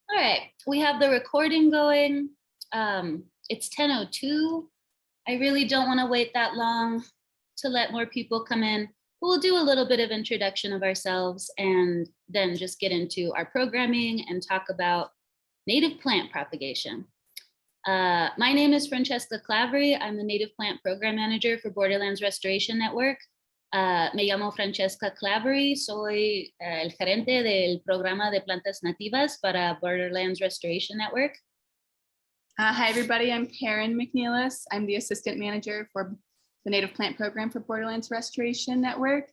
All right, we have the recording going. It's 10:02. I really don't want to wait that long to let more people come in. We'll do a little bit of introduction of ourselves and then just get into our programming and talk about native plant propagation. My name is Francesca Claverie. I'm the Native Plant Program Manager for Borderlands Restoration Network. Me llamo Francesca Claverie, soy el gerente del programa de Plantas Nativas para Borderlands Restoration Network. Hi, everybody. I'm Perin McNelis. I'm the assistant manager for the Native Plant Program for Borderlands Restoration Network.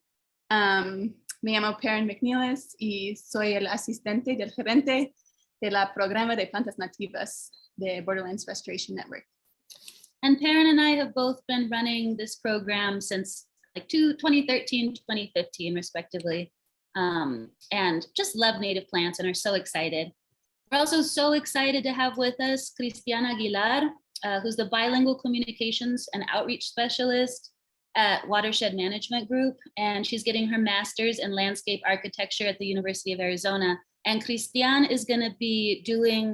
Me llamo Perin McNelis y soy el asistente del gerente de la Programa de Plantas Nativas de Borderlands Restoration Network. And Perin and I have both been running this program since like 2013, 2015, respectively, and just love native plants and are so excited. We're also so excited to have with us Cristiana Aguilar, who's the bilingual communications and outreach specialist at Watershed Management Group, and she's getting her master's in landscape architecture at the University of Arizona. And Cristian is going to be doing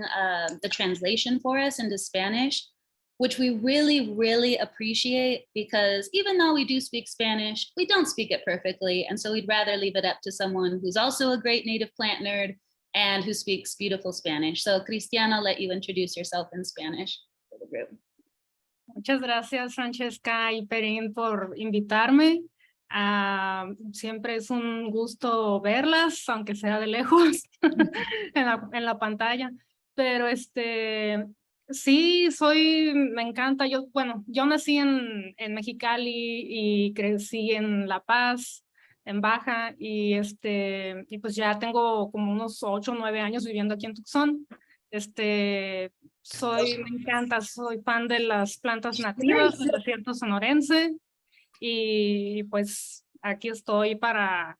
the translation for us into Spanish, which we really, really appreciate, because even though we do speak Spanish, we don't speak it perfectly. And so we'd rather leave it up to someone who's also a great native plant nerd and who speaks beautiful Spanish. So Cristiana, I'll let you introduce yourself in Spanish for the group. Muchas gracias, Francesca y Perin, por invitarme. Siempre es un gusto verlas, aunque sea de lejos en la pantalla. Pero sí, me encanta. Yo nací en Mexicali y crecí en La Paz, en Baja, y pues ya tengo como unos 8 o 9 años viviendo aquí en Tucson. Me encanta, soy fan de las plantas nativas del desierto sonorense, y pues aquí estoy para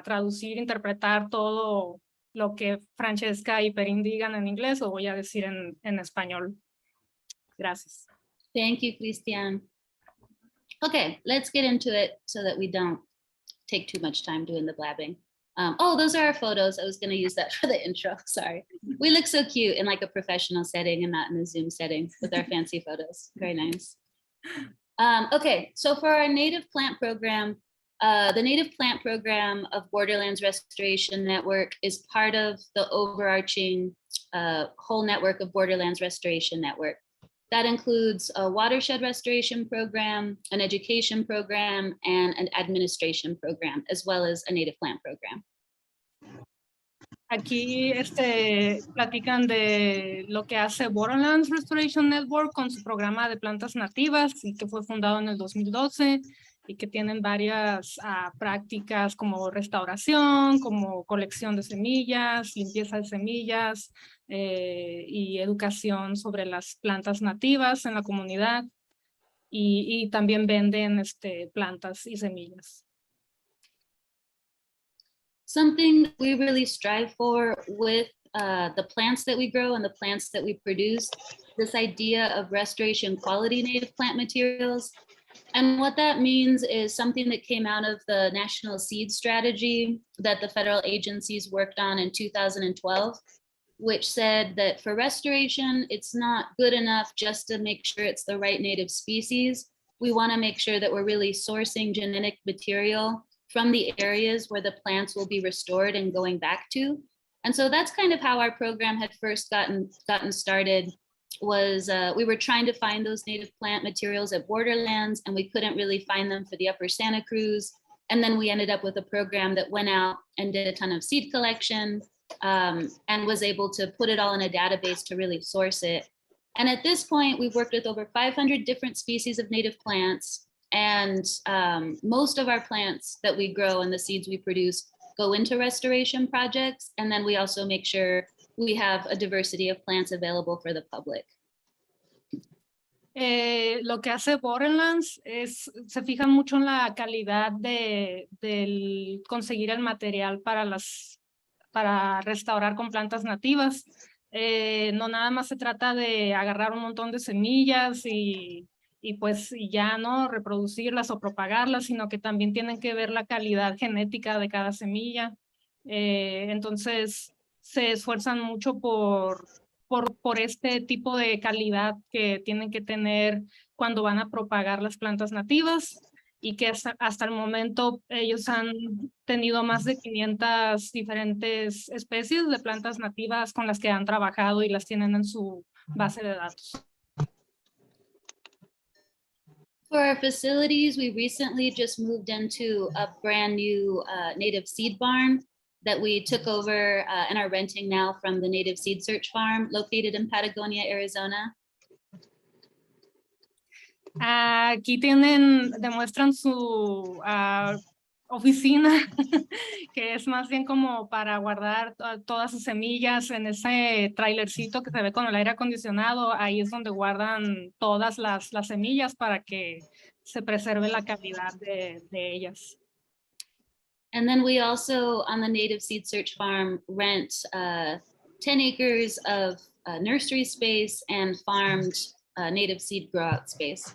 traducir, interpretar todo lo que Francesca y Perin digan en inglés, o voy a decir en español. Gracias. Thank you, Cristian. Okay, let's get into it so that we don't take too much time doing the blabbing. Oh, those are our photos. I was going to use that for the intro. Sorry. We look so cute in like a professional setting and not in a Zoom setting with our fancy photos. Very nice. Okay, so for our native plant program, the Native Plant Program of Borderlands Restoration Network is part of the overarching whole network of Borderlands Restoration Network. That includes a watershed restoration program, an education program, and an administration program, as well as a native plant program. Aquí platican de lo que hace Borderlands Restoration Network con su programa de plantas nativas, y que fue fundado en el 2012, y que tienen varias prácticas como restauración, como colección de semillas, limpieza de semillas, y educación sobre las plantas nativas en la comunidad, y también venden plantas y semillas. Something that we really strive for with the plants that we grow and the plants that we produce, this idea of restoration quality native plant materials. And what that means is something that came out of the National Seed Strategy that the federal agencies worked on in 2012, which said that for restoration, it's not good enough just to make sure it's the right native species. We want to make sure that we're really sourcing genetic material from the areas where the plants will be restored and going back to. And so that's kind of how our program had first gotten started. Was we were trying to find those native plant materials at Borderlands, and we couldn't really find them for the Upper Santa Cruz. And then we ended up with a program that went out and did a ton of seed collection, and was able to put it all in a database to really source it. And at this point, we've worked with over 500 different species of native plants, and most of our plants that we grow and the seeds we produce go into restoration projects. And then we also make sure we have a diversity of plants available for the public. Lo que hace Borderlands se fijan mucho en la calidad del conseguir el material para restaurar con plantas nativas. No nada más se trata de agarrar un montón de semillas y ya no reproducirlas o propagarlas, sino que también tienen que ver la calidad genética de cada semilla. Entonces se esfuerzan mucho por este tipo de calidad que tienen que tener cuando van a propagar las plantas nativas, y que hasta el momento ellos han tenido más de 500 diferentes especies de plantas nativas con las que han trabajado y las tienen en su base de datos. For our facilities, we recently just moved into a brand new native seed barn that we took over and are renting now from the Native Seed Search Farm located in Patagonia, Arizona. Aquí demuestran su oficina, que es más bien como para guardar todas sus semillas en ese trailercito que se ve con el aire acondicionado. Ahí es donde guardan todas las semillas para que se preserve la calidad de ellas. And then we also, on the Native Seed Search Farm, rent 10 acres of nursery space and farmed native seed grow out space.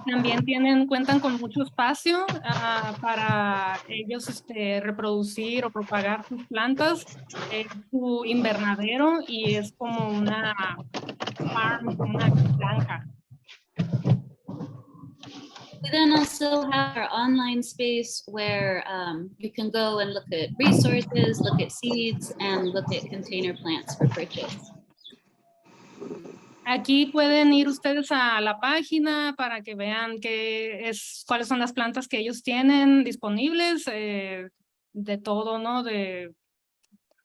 También cuentan con mucho espacio para ellos reproducir o propagar sus plantas, su invernadero, y es como una farm, una granja. We then also have our online space where you can go and look at resources, look at seeds, and look at container plants for purchase. Aquí pueden ir ustedes a la página para que vean cuáles son las plantas que ellos tienen disponibles, de todo, ¿no? De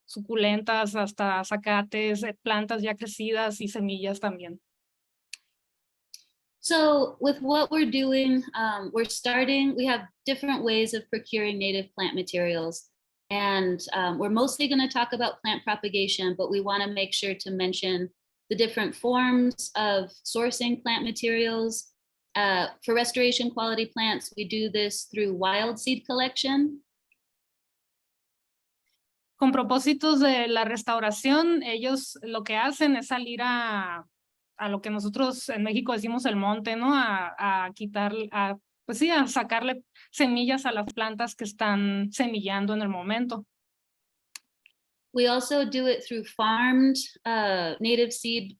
suculentas hasta zacates, plantas ya crecidas y semillas también. So with what we're doing, we have different ways of procuring native plant materials. And we're mostly going to talk about plant propagation, but we want to make sure to mention the different forms of sourcing plant materials. For restoration quality plants, we do this through wild seed collection. Con propósitos de la restauración, ellos lo que hacen es salir a lo que nosotros en México decimos el monte, ¿no? A sacarle semillas a las plantas que están semillando en el momento. We also do it through farmed native seed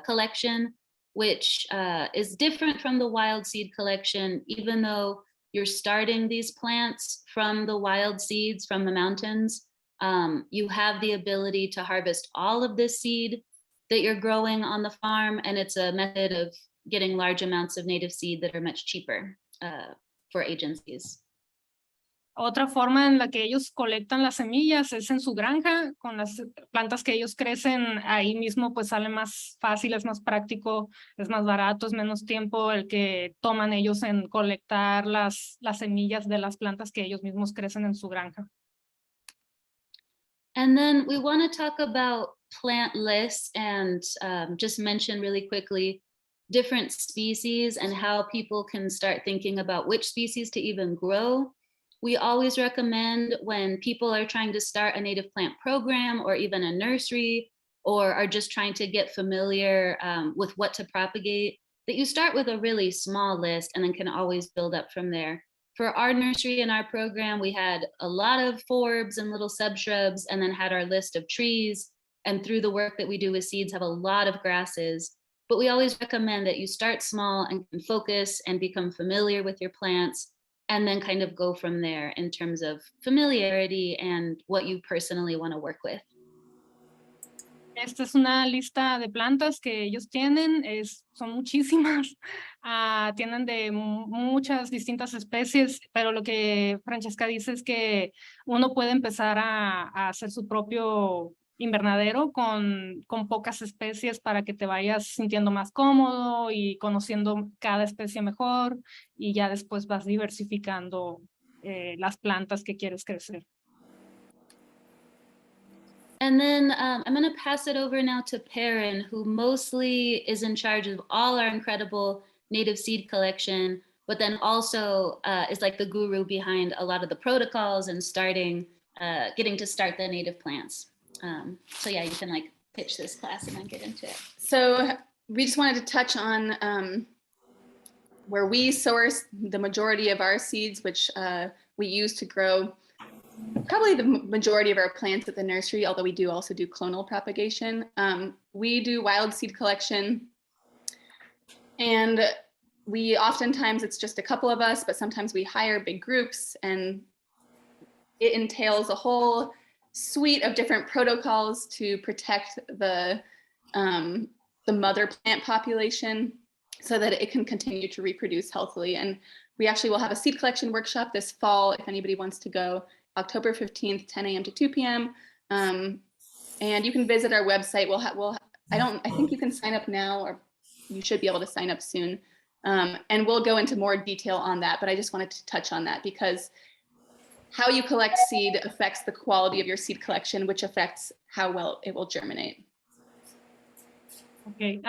collection, which is different from the wild seed collection, even though you're starting these plants from the wild seeds from the mountains. You have the ability to harvest all of this seed that you're growing on the farm, and it's a method of getting large amounts of native seed that are much cheaper for agencies. Otra forma en la que ellos colectan las semillas es en su granja, con las plantas que ellos crecen ahí mismo, pues sale más fácil, es más práctico, es más barato, es menos tiempo el que toman ellos en colectar las semillas de las plantas que ellos mismos crecen en su granja. And then we want to talk about plant lists and just mention really quickly different species and how people can start thinking about which species to even grow. We always recommend when people are trying to start a native plant program or even a nursery or are just trying to get familiar with what to propagate, that you start with a really small list and then can always build up from there. For our nursery and our program, we had a lot of forbs and little subshrubs and then had our list of trees. And through the work that we do with seeds, have a lot of grasses. But we always recommend that you start small and can focus and become familiar with your plants, and then kind of go from there in terms of familiarity and what you personally want to work with. Esta es una lista de plantas que ellos tienen, son muchísimas, tienen de muchas distintas especies, pero lo que Francesca dice es que uno puede empezar a hacer su propio invernadero con pocas especies para que te vayas sintiendo más cómodo y conociendo cada especie mejor, y ya después vas diversificando las plantas que quieres crecer. And then I'm going to pass it over now to Perin, who mostly is in charge of all our incredible native seed collection, but then also is like the guru behind a lot of the protocols and getting to start the native plants. So yeah, you can like pitch this class and then get into it. So we just wanted to touch on where we source the majority of our seeds, which we use to grow probably the majority of our plants at the nursery, although we do also do clonal propagation. We do wild seed collection, and we oftentimes, it's just a couple of us, but sometimes we hire big groups, and it entails a whole suite of different protocols to protect the mother plant population so that it can continue to reproduce healthily. And we actually will have a seed collection workshop this fall if anybody wants to go, October 15th, 10 a.m. to 2 p.m. And you can visit our website. I think you can sign up now, or you should be able to sign up soon. And we'll go into more detail on that, but I just wanted to touch on that because how you collect seed affects the quality of your seed collection, which affects how well it will germinate. Okay.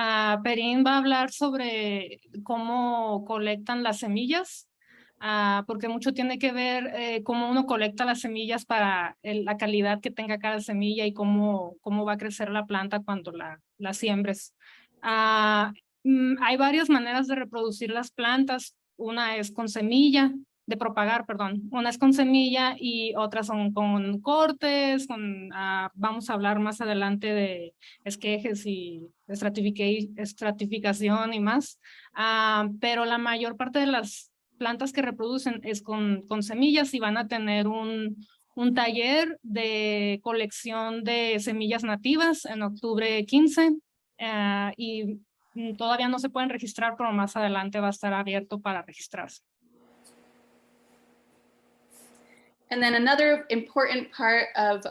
Perin va a hablar sobre cómo colectan las semillas, porque mucho tiene que ver cómo uno colecta las semillas para la calidad que tenga cada semilla y cómo va a crecer la planta cuando la siembres. Hay varias maneras de reproducir las plantas. Una es con semilla, de propagar, perdón. Una es con semilla y otras son con cortes, vamos a hablar más adelante de esquejes y estratificación y más. Pero la mayor parte de las plantas que reproducen es con semillas y van a tener un taller de colección de semillas nativas en octubre 15 y todavía no se pueden registrar, pero más adelante va a estar abierto para registrarse. And then another important part of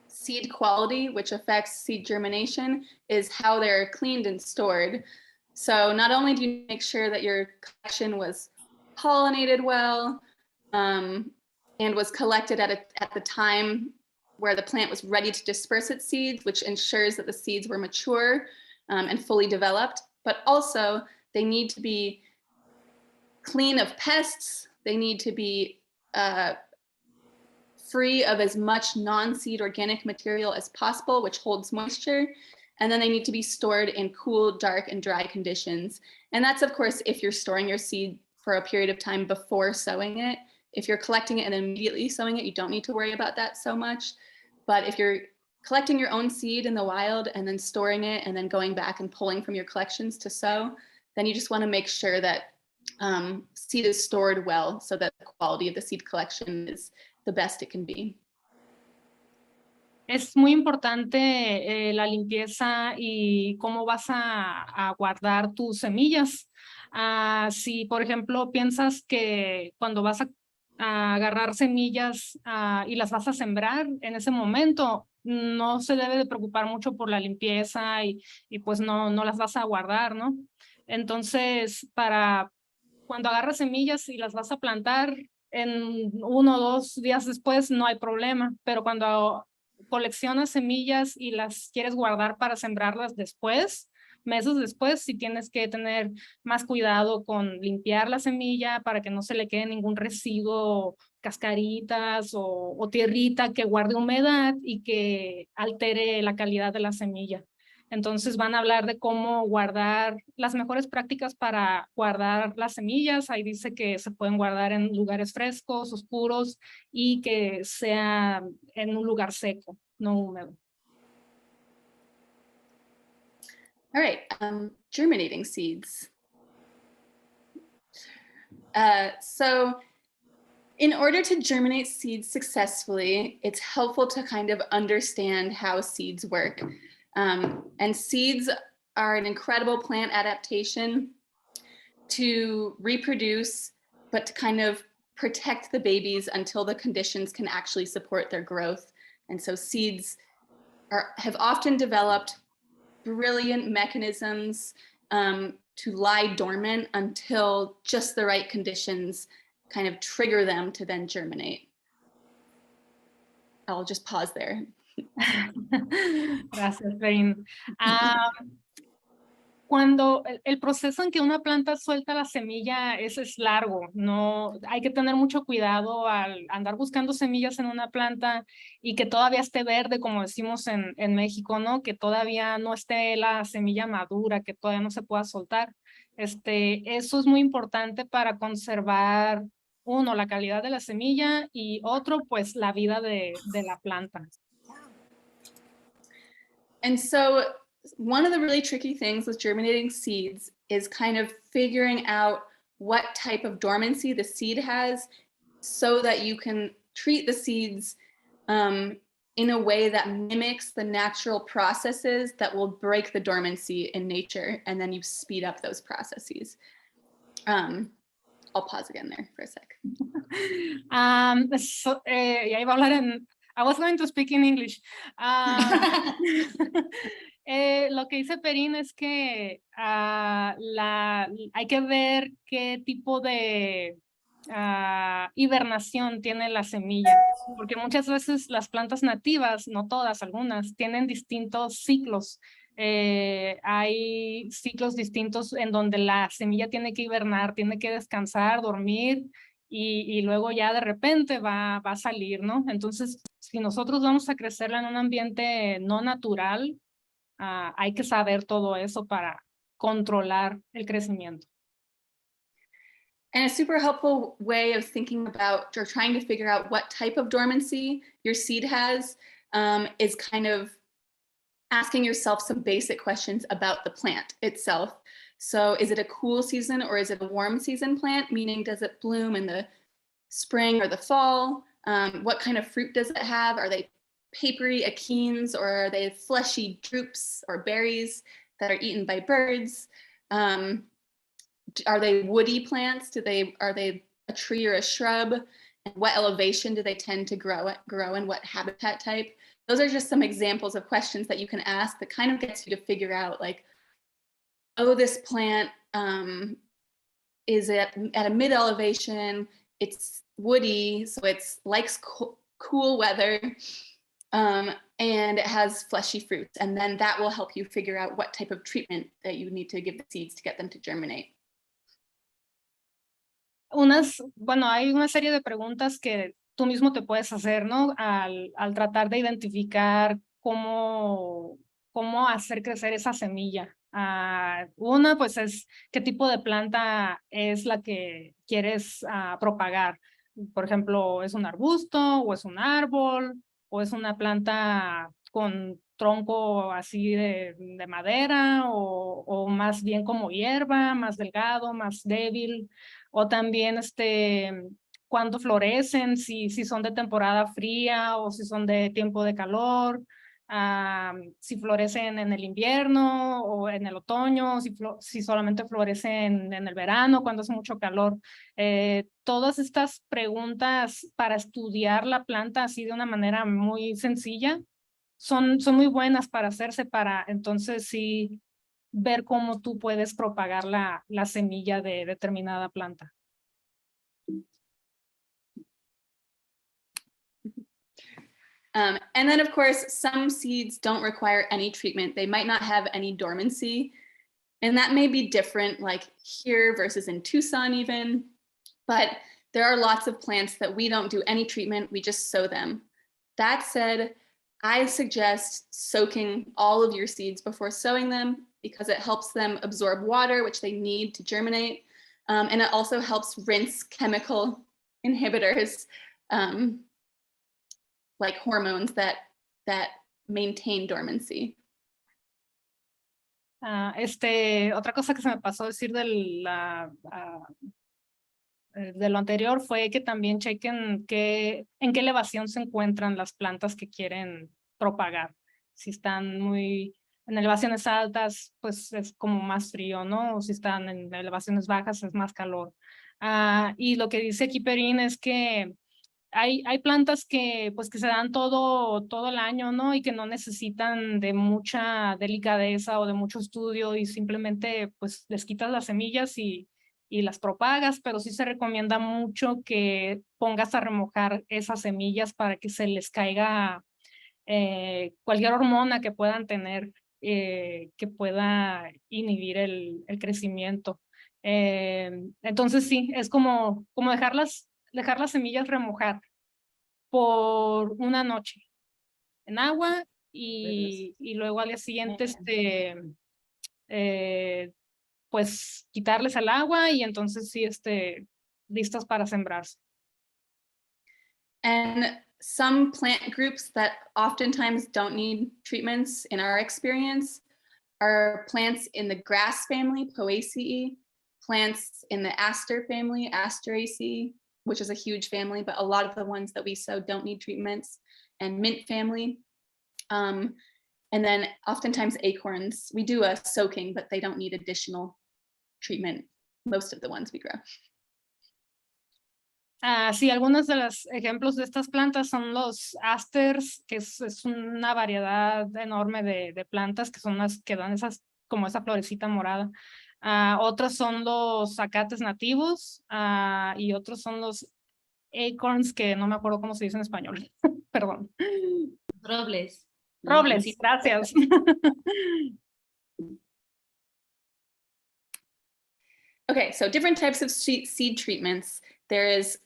seed quality, which affects seed germination, is how they're cleaned and stored. So not only do you make sure that your collection was pollinated well and was collected at the time where the plant was ready to disperse its seeds, which ensures that the seeds were mature and fully developed, but also they need to be clean of pests. They need to be free of as much non-seed organic material as possible, which holds moisture. And then they need to be stored in cool, dark, and dry conditions. And that's, of course, if you're storing your seed for a period of time before sowing it. If you're collecting it and immediately sowing it, you don't need to worry about that so much. But if you're collecting your own seed in the wild and then storing it and then going back and pulling from your collections to sow, then you just want to make sure that seed is stored well so that the quality of the seed collection is the best it can be. Es muy importante la limpieza y cómo vas a guardar tus semillas. Si, por ejemplo, piensas que cuando vas a agarrar semillas y las vas a sembrar en ese momento, no se debe de preocupar mucho por la limpieza y pues no las vas a guardar, ¿no? Entonces, cuando agarras semillas y las vas a plantar en 1 o 2 días después, no hay problema, pero cuando coleccionas semillas y las quieres guardar para sembrarlas después, meses después, sí tienes que tener más cuidado con limpiar la semilla para que no se le quede ningún residuo, cascaritas o tierrita que guarde humedad y que altere la calidad de la semilla. Entonces van a hablar de cómo guardar las mejores prácticas para guardar las semillas. Ahí dice que se pueden guardar en lugares frescos, oscuros y que sea en un lugar seco, no húmedo. All right, germinating seeds. So in order to germinate seeds successfully, it's helpful to kind of understand how seeds work. And seeds are an incredible plant adaptation to reproduce, but to kind of protect the babies until the conditions can actually support their growth. And so seeds have often developed brilliant mechanisms to lie dormant until just the right conditions kind of trigger them to then germinate. I'll just pause there. Gracias, Perin. Cuando el proceso en que una planta suelta la semilla es largo, no hay que tener mucho cuidado al andar buscando semillas en una planta y que todavía esté verde, como decimos en México, ¿no? Que todavía no esté la semilla madura, que todavía no se pueda soltar. Eso es muy importante para conservar Uno, la calidad de la semilla y otro, pues la vida de la planta. And so one of the really tricky things with germinating seeds is kind of figuring out what type of dormancy the seed has so that you can treat the seeds in a way that mimics the natural processes that will break the dormancy in nature, and then you speed up those processes. I'll pause again there for a sec. Ya iba a hablar en... I was going to speak in English. Lo que dice Perin es que hay que ver qué tipo de hibernación tiene la semilla, porque muchas veces las plantas nativas, no todas, algunas, tienen distintos ciclos. Hay ciclos distintos en donde la semilla tiene que hibernar, tiene que descansar, dormir y luego ya de repente va a salir, ¿no? Entonces, si nosotros vamos a crecerla en un ambiente no natural, hay que saber todo eso para controlar el crecimiento. And a super helpful way of thinking about or trying to figure out what type of dormancy your seed has is kind of asking yourself some basic questions about the plant itself. So is it a cool season or is it a warm season plant? Meaning, does it bloom in the spring or the fall? What kind of fruit does it have? Are they papery achenes or are they fleshy drupes or berries that are eaten by birds? Are they woody plants? Are they a tree or a shrub? And what elevation do they tend to grow in? What habitat type? Those are just some examples of questions that you can ask that kind of gets you to figure out, like, oh, this plant is at a mid elevation, it's woody, so it likes cool weather, and it has fleshy fruits. And then that will help you figure out what type of treatment that you need to give the seeds to get them to germinate. Bueno, hay una serie de preguntas que tú mismo te puedes hacer, ¿no? Al tratar de identificar cómo hacer crecer esa semilla. Una, pues es qué tipo de planta es la que quieres propagar. Por ejemplo, ¿es un arbusto o es un árbol o es una planta con tronco así de madera o más bien como hierba, más delgado, más débil? O también cuándo florecen, si son de temporada fría o si son de tiempo de calor, si florecen en el invierno o en el otoño, si solamente florecen en el verano cuando hace mucho calor. Todas estas preguntas para estudiar la planta así de una manera muy sencilla son muy buenas para hacerse, para entonces sí ver cómo tú puedes propagar la semilla de determinada planta. And then, of course, some seeds don't require any treatment. They might not have any dormancy. And that may be different, like here versus in Tucson even. But there are lots of plants that we don't do any treatment. We just sow them. That said, I suggest soaking all of your seeds before sowing them because it helps them absorb water, which they need to germinate. And it also helps rinse chemical inhibitors, like hormones that maintain dormancy. Otra cosa que se me pasó decir de lo anterior fue que también chequen en qué elevación se encuentran las plantas que quieren propagar. Si están muy en elevaciones altas, pues es como más frío, ¿no? O si están en elevaciones bajas, es más calor. Y lo que dice aquí Perin es que hay plantas que se dan todo el año, ¿no? Y que no necesitan de mucha delicadeza o de mucho estudio y simplemente pues les quitas las semillas y las propagas, pero sí se recomienda mucho que pongas a remojar esas semillas para que se les caiga cualquier hormona que puedan tener que pueda inhibir el crecimiento. Entonces sí, es como dejar las semillas remojar por una noche en agua y luego al día siguiente pues quitarles el agua y entonces sí listas para sembrarse. And some plant groups that oftentimes don't need treatments in our experience are plants in the grass family, Poaceae, plants in the aster family, Asteraceae, which is a huge family, but a lot of the ones that we sow don't need treatments, and mint family. And then oftentimes acorns, we do a soaking, but they don't need additional treatment, most of the ones we grow. Sí, algunos de los ejemplos de estas plantas son los asters, que es una variedad enorme de plantas que son las que dan esas, como esa florecita morada. Otros son los zacates nativos y otros son los acorns, que no me acuerdo cómo se dice en español. Perdón. Robles. Robles, gracias. Okay, so different types of seed treatments. There is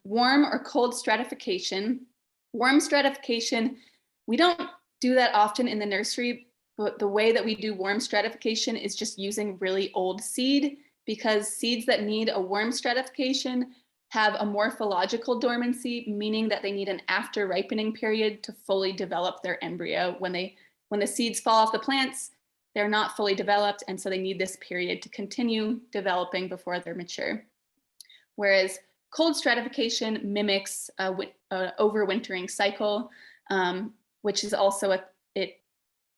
warm or cold stratification. Warm stratification, we don't do that often in the nursery, but the way that we do warm stratification is just using really old seed, because seeds that need a warm stratification have a morphological dormancy, meaning that they need an after ripening period to fully develop their embryo. When the seeds fall off the plants, they're not fully developed, and so they need this period to continue developing before they're mature. Whereas cold stratification mimics an overwintering cycle, which is also it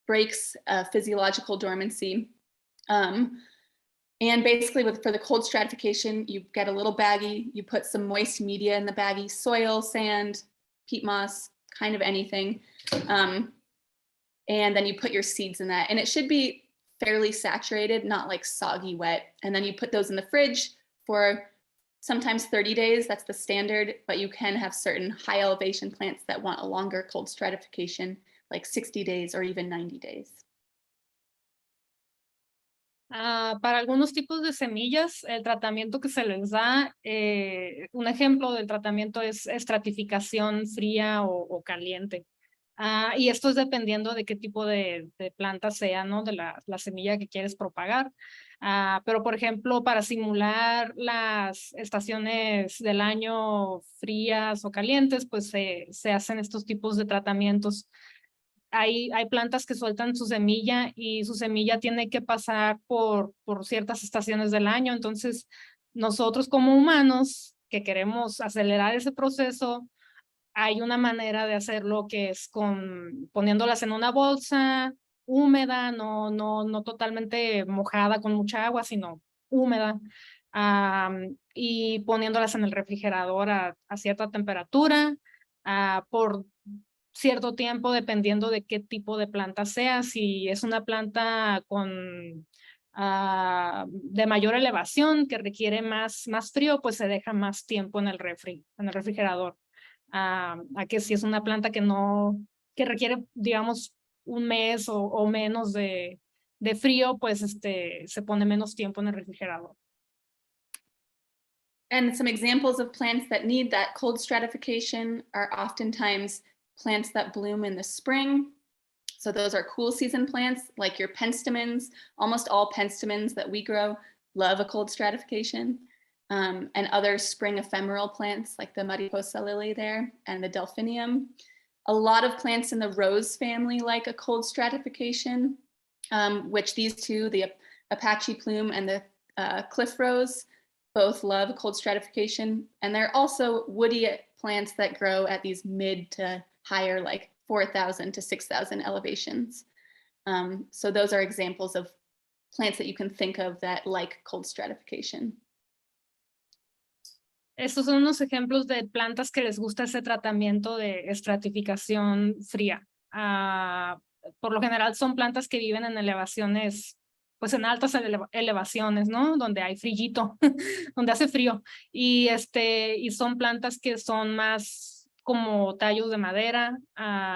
breaks a physiological dormancy. And basically for the cold stratification, you get a little baggie, you put some moist media in the baggie, soil, sand, peat moss, kind of anything. And then you put your seeds in that, and it should be fairly saturated, not like soggy wet. And then you put those in the fridge for sometimes 30 days, that's the standard, but you can have certain high elevation plants that want a longer cold stratification, like 60 days or even 90 days. Para algunos tipos de semillas, el tratamiento que se les da, un ejemplo del tratamiento es estratificación fría o caliente. Y esto es dependiendo de qué tipo de planta sea, ¿no? De la semilla que quieres propagar. Pero, por ejemplo, para simular las estaciones del año frías o calientes, pues se hacen estos tipos de tratamientos. Hay plantas que sueltan su semilla y su semilla tiene que pasar por ciertas estaciones del año. Entonces, nosotros como humanos que queremos acelerar ese proceso, hay una manera de hacerlo que es poniéndolas en una bolsa húmeda, no totalmente mojada con mucha agua, sino húmeda, y poniéndolas en el refrigerador a cierta temperatura por cierto tiempo, dependiendo de qué tipo de planta sea. Si es una planta de mayor elevación que requiere más frío, pues se deja más tiempo en el refrigerador. A que si es una planta que requiere, digamos, un mes o menos de frío, pues se pone menos tiempo en el refrigerador. And some examples of plants that need that cold stratification are oftentimes plants that bloom in the spring. So those are cool season plants, like your penstemons. Almost all penstemons that we grow love a cold stratification. And other spring ephemeral plants like the mariposa lily there and the delphinium. A lot of plants in the rose family like a cold stratification, which these two, the Apache plume and the cliff rose, both love cold stratification. And they're also woody plants that grow at these mid to higher, like 4,000 to 6,000 elevations. So those are examples of plants that you can think of that like cold stratification. Estos son unos ejemplos de plantas que les gusta ese tratamiento de estratificación fría. Por lo general son plantas que viven en elevaciones, pues en altas elevaciones, ¿no? Donde hay frillito, donde hace frío. Y son plantas que son más como tallos de madera,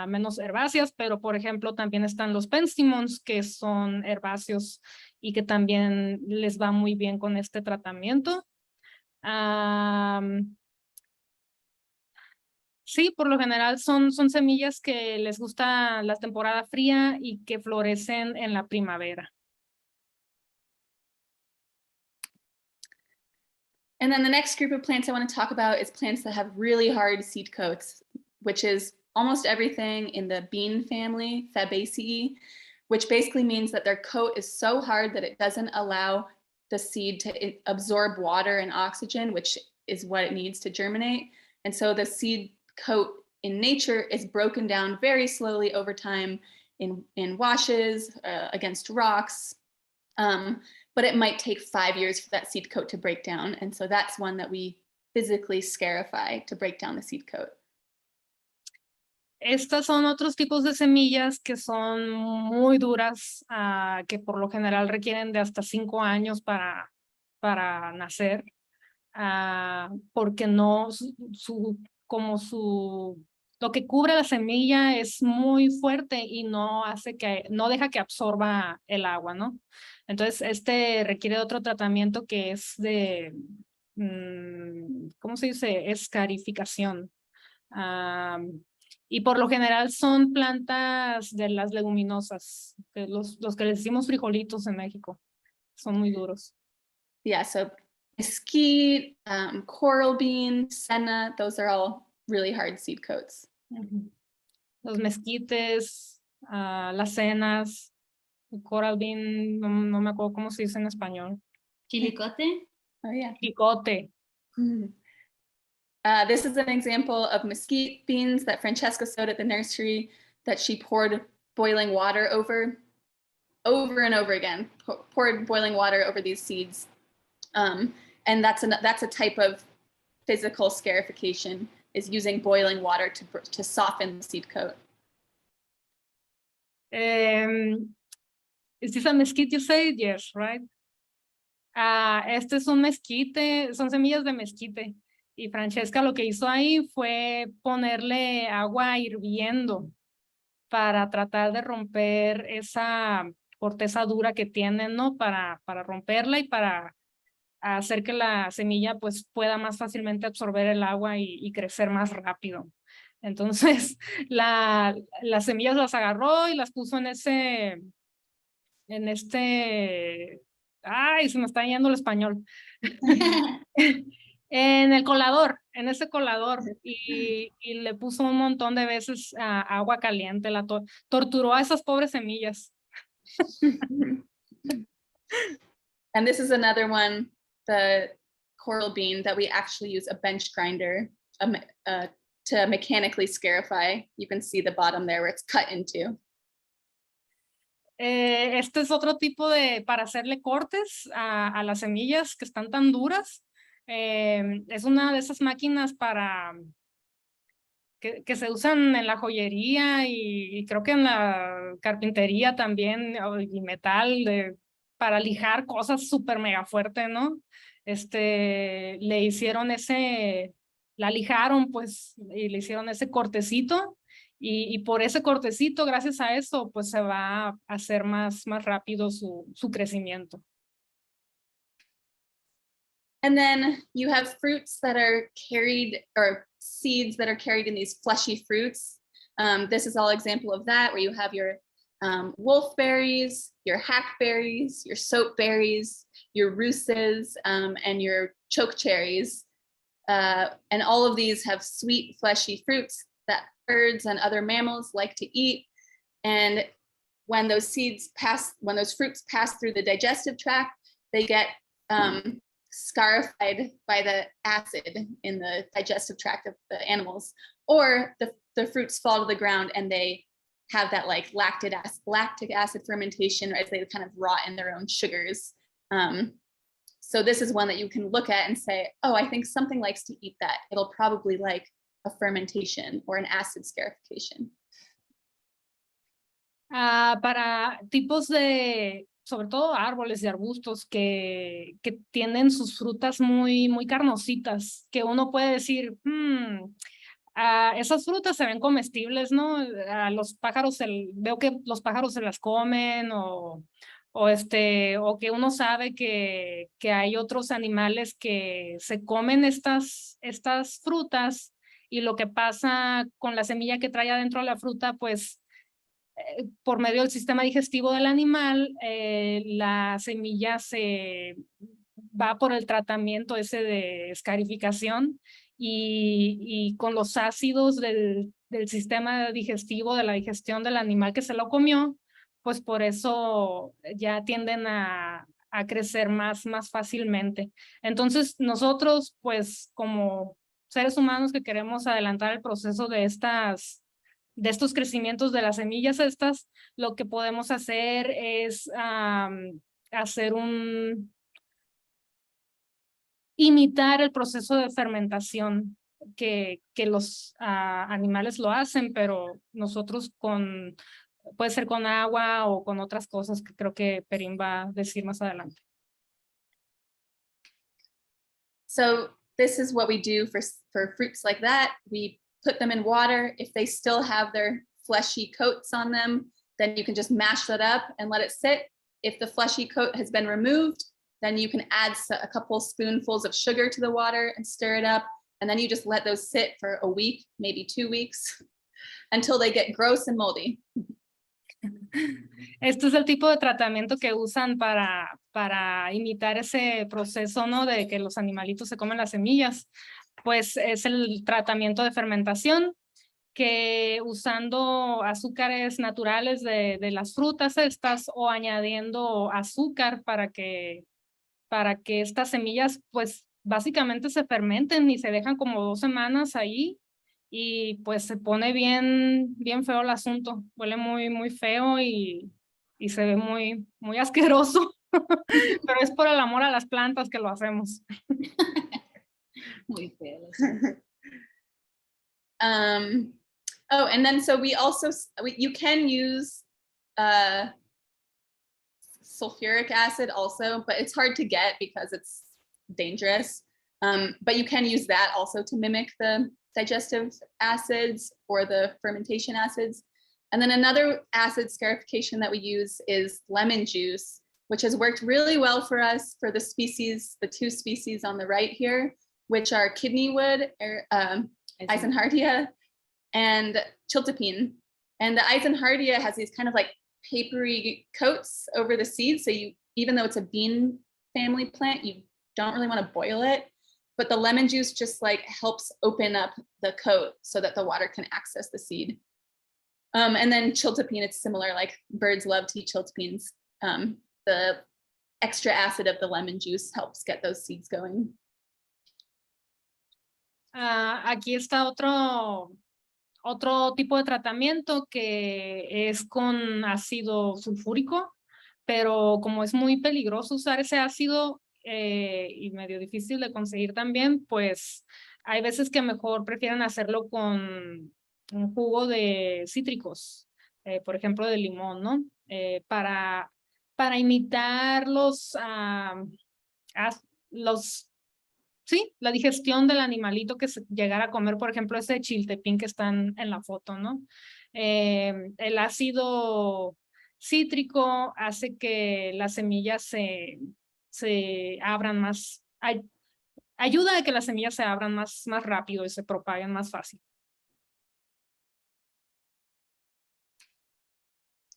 menos herbáceas, pero por ejemplo también están los penstemons, que son herbáceos y que también les va muy bien con este tratamiento. Sí, por lo general son semillas que les gusta la temporada fría y que florecen en la primavera. And then the next group of plants I want to talk about is plants that have really hard seed coats, which is almost everything in the bean family, Fabaceae, which basically means that their coat is so hard that it doesn't allow the seed to absorb water and oxygen, which is what it needs to germinate. And so the seed coat in nature is broken down very slowly over time in washes, against rocks. But it might take 5 years for that seed coat to break down. And so that's one that we physically scarify to break down the seed coat. Estas son otros tipos de semillas que son muy duras, que por lo general requieren de hasta 5 años para nacer, porque no, lo que cubre la semilla es muy fuerte y no deja que absorba el agua, ¿no? Entonces, requiere otro tratamiento que es de, ¿cómo se dice? Escarificación. Y por lo general son plantas de las leguminosas, los que les decimos frijolitos en México. Son muy duros. Yeah, so mesquite, coral bean, senna, those are all really hard seed coats. Los mezquites, las cenas, el coral bean, no me acuerdo cómo se dice en español. Chilicote. Oh, yeah. Chicote. This is an example of mesquite beans that Francesca sowed at the nursery that she poured boiling water over and over again, poured boiling water over these seeds. And that's a type of physical scarification, is using boiling water to soften the seed coat. Is this a mesquite you say? Yes, right? Este es un mezquite, son semillas de mezquite. Y Francesca lo que hizo ahí fue ponerle agua hirviendo para tratar de romper esa corteza dura que tienen, ¿no? Para romperla y para hacer que la semilla pues pueda más fácilmente absorber el agua y crecer más rápido. Entonces, las semillas las agarró y las puso en ay, se me está yendo el español. En ese colador, y le puso un montón de veces agua caliente, torturó a esas pobres semillas. And this is another one, the coral bean, that we actually use a bench grinder to mechanically scarify. You can see the bottom there where it's cut into. Este es otro tipo para hacerle cortes a las semillas que están tan duras. Es una de esas máquinas que se usan en la joyería y creo que en la carpintería también, y metal, para lijar cosas súper mega fuerte, ¿no? Le hicieron la lijaron pues y le hicieron ese cortecito y por ese cortecito, gracias a eso, pues se va a hacer más rápido su crecimiento. And then you have fruits that are carried, or seeds that are carried in these fleshy fruits. This is all example of that, where you have your wolfberries, your hackberries, your soapberries, your ruses, and your chokecherries. And all of these have sweet, fleshy fruits that birds and other mammals like to eat. And when those fruits pass through the digestive tract, they get scarified by the acid in the digestive tract of the animals, or the fruits fall to the ground and they have that like lactic acid fermentation as they kind of rot in their own sugars. So this is one that you can look at and say, oh, I think something likes to eat that. It'll probably like a fermentation or an acid scarification. Para tipos sobre todo árboles y arbustos que tienen sus frutas muy carnositas, que uno puede decir, esas frutas se ven comestibles, ¿no? A los pájaros, veo que los pájaros se las comen, o que uno sabe que hay otros animales que se comen estas frutas, y lo que pasa con la semilla que trae adentro de la fruta, pues por medio del sistema digestivo del animal, la semilla va por el tratamiento ese de scarification y con los ácidos del sistema digestivo, de la digestión del animal que se lo comió, pues por eso ya tienden a crecer más fácilmente. Entonces nosotros, pues como seres humanos que queremos adelantar el proceso de estos crecimientos de las semillas estas, lo que podemos hacer es hacer imitar el proceso de fermentación que los animales lo hacen, pero nosotros puede ser con agua o con otras cosas que creo que Perin va a decir más adelante. So this is what we do for fruits like that. We put them in water. If they still have their fleshy coats on them, then you can just mash that up and let it sit. If the fleshy coat has been removed, then you can add a couple spoonfuls of sugar to the water and stir it up. And then you just let those sit for a week, maybe 2 weeks, until they get gross and moldy. Este es el tipo de tratamiento que usan para imitar ese proceso, ¿no? De que los animalitos se comen las semillas. Pues es el tratamiento de fermentación, que usando azúcares naturales de las frutas estas o añadiendo azúcar para que estas semillas pues básicamente se fermenten y se dejan como 2 semanas ahí y pues se pone bien feo el asunto, huele muy feo y se ve muy asqueroso, pero es por el amor a las plantas que lo hacemos. Muy feo. Oh, and then so you can use sulfuric acid also, but it's hard to get because it's dangerous. But you can use that also to mimic the digestive acids or the fermentation acids. And then another acid scarification that we use is lemon juice, which has worked really well for us for the 2 species on the right here, which are kidneywood, Eisenhardia, and chiltepine. And the Eisenhardia has these kind of like papery coats over the seeds. So even though it's a bean family plant, you don't really want to boil it. But the lemon juice just like helps open up the coat so that the water can access the seed. And then chiltepine, it's similar, like birds love to eat chiltepines. The extra acid of the lemon juice helps get those seeds going. Aquí está otro tipo de tratamiento que es con ácido sulfúrico, pero como es muy peligroso usar ese ácido y medio difícil de conseguir también, pues hay veces que mejor prefieren hacerlo con un jugo de cítricos, por ejemplo de limón, ¿no? Para imitar sí, la digestión del animalito que se llegara a comer, por ejemplo, ese chiltepín que están en la foto, ¿no? El ácido cítrico hace que las semillas se abran más, ayuda a que las semillas se abran más rápido y se propaguen más fácil.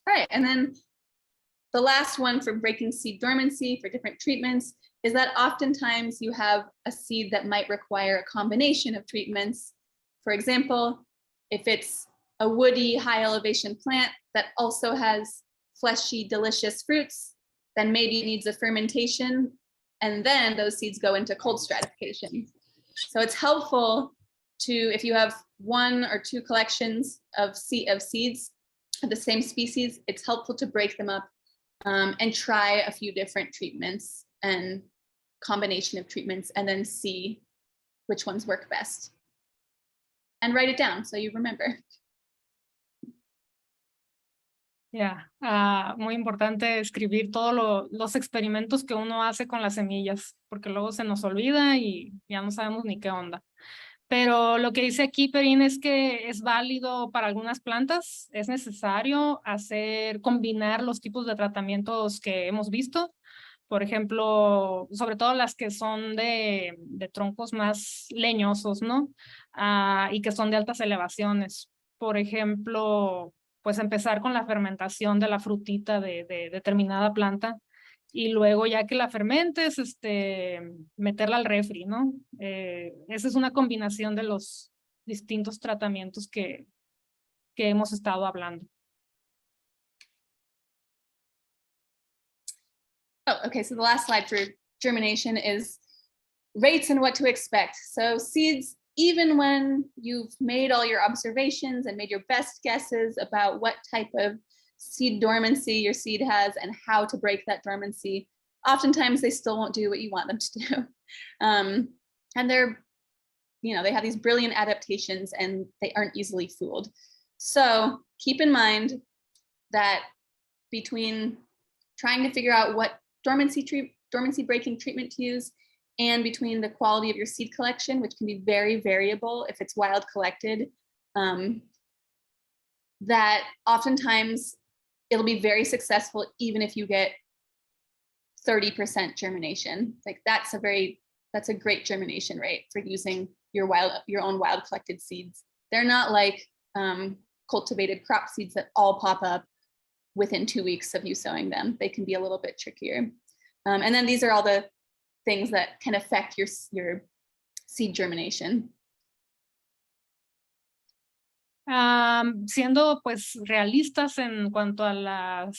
All right, and then the last one for breaking seed dormancy for different treatments is that oftentimes you have a seed that might require a combination of treatments. For example, if it's a woody, high elevation plant that also has fleshy, delicious fruits, then maybe it needs a fermentation, and then those seeds go into cold stratification. So it's helpful to, if you have 1 or 2 collections of seeds of the same species, it's helpful to break them up and try a few different treatments and combination of treatments and then see which ones work best. And write it down so you remember. Ya, muy importante escribir todos los experimentos que uno hace con las semillas, porque luego se nos olvida y ya no sabemos ni qué onda. Pero lo que dice aquí Perin es que es válido para algunas plantas, es necesario combinar los tipos de tratamientos que hemos visto. Por ejemplo, sobre todo las que son de troncos más leñosos, ¿no? Y que son de altas elevaciones. Por ejemplo, pues empezar con la fermentación de la frutita de determinada planta y luego ya que la fermentes, meterla al refri, ¿no? Esa es una combinación de los distintos tratamientos que hemos estado hablando. Oh, okay, so the last slide for germination is rates and what to expect. So seeds, even when you've made all your observations and made your best guesses about what type of seed dormancy your seed has and how to break that dormancy, oftentimes they still won't do what you want them to do. And they're, they have these brilliant adaptations and they aren't easily fooled. So keep in mind that between trying to figure out what dormancy breaking treatment to use, and between the quality of your seed collection, which can be very variable if it's wild collected, that oftentimes it'll be very successful even if you get 30% germination. Like that's a great germination rate for using your own wild collected seeds. They're not like cultivated crop seeds that all pop up within 2 weeks of you sowing them. They can be a little bit trickier. And then these are all the things that can affect your seed germination. Siendo pues realistas en cuanto a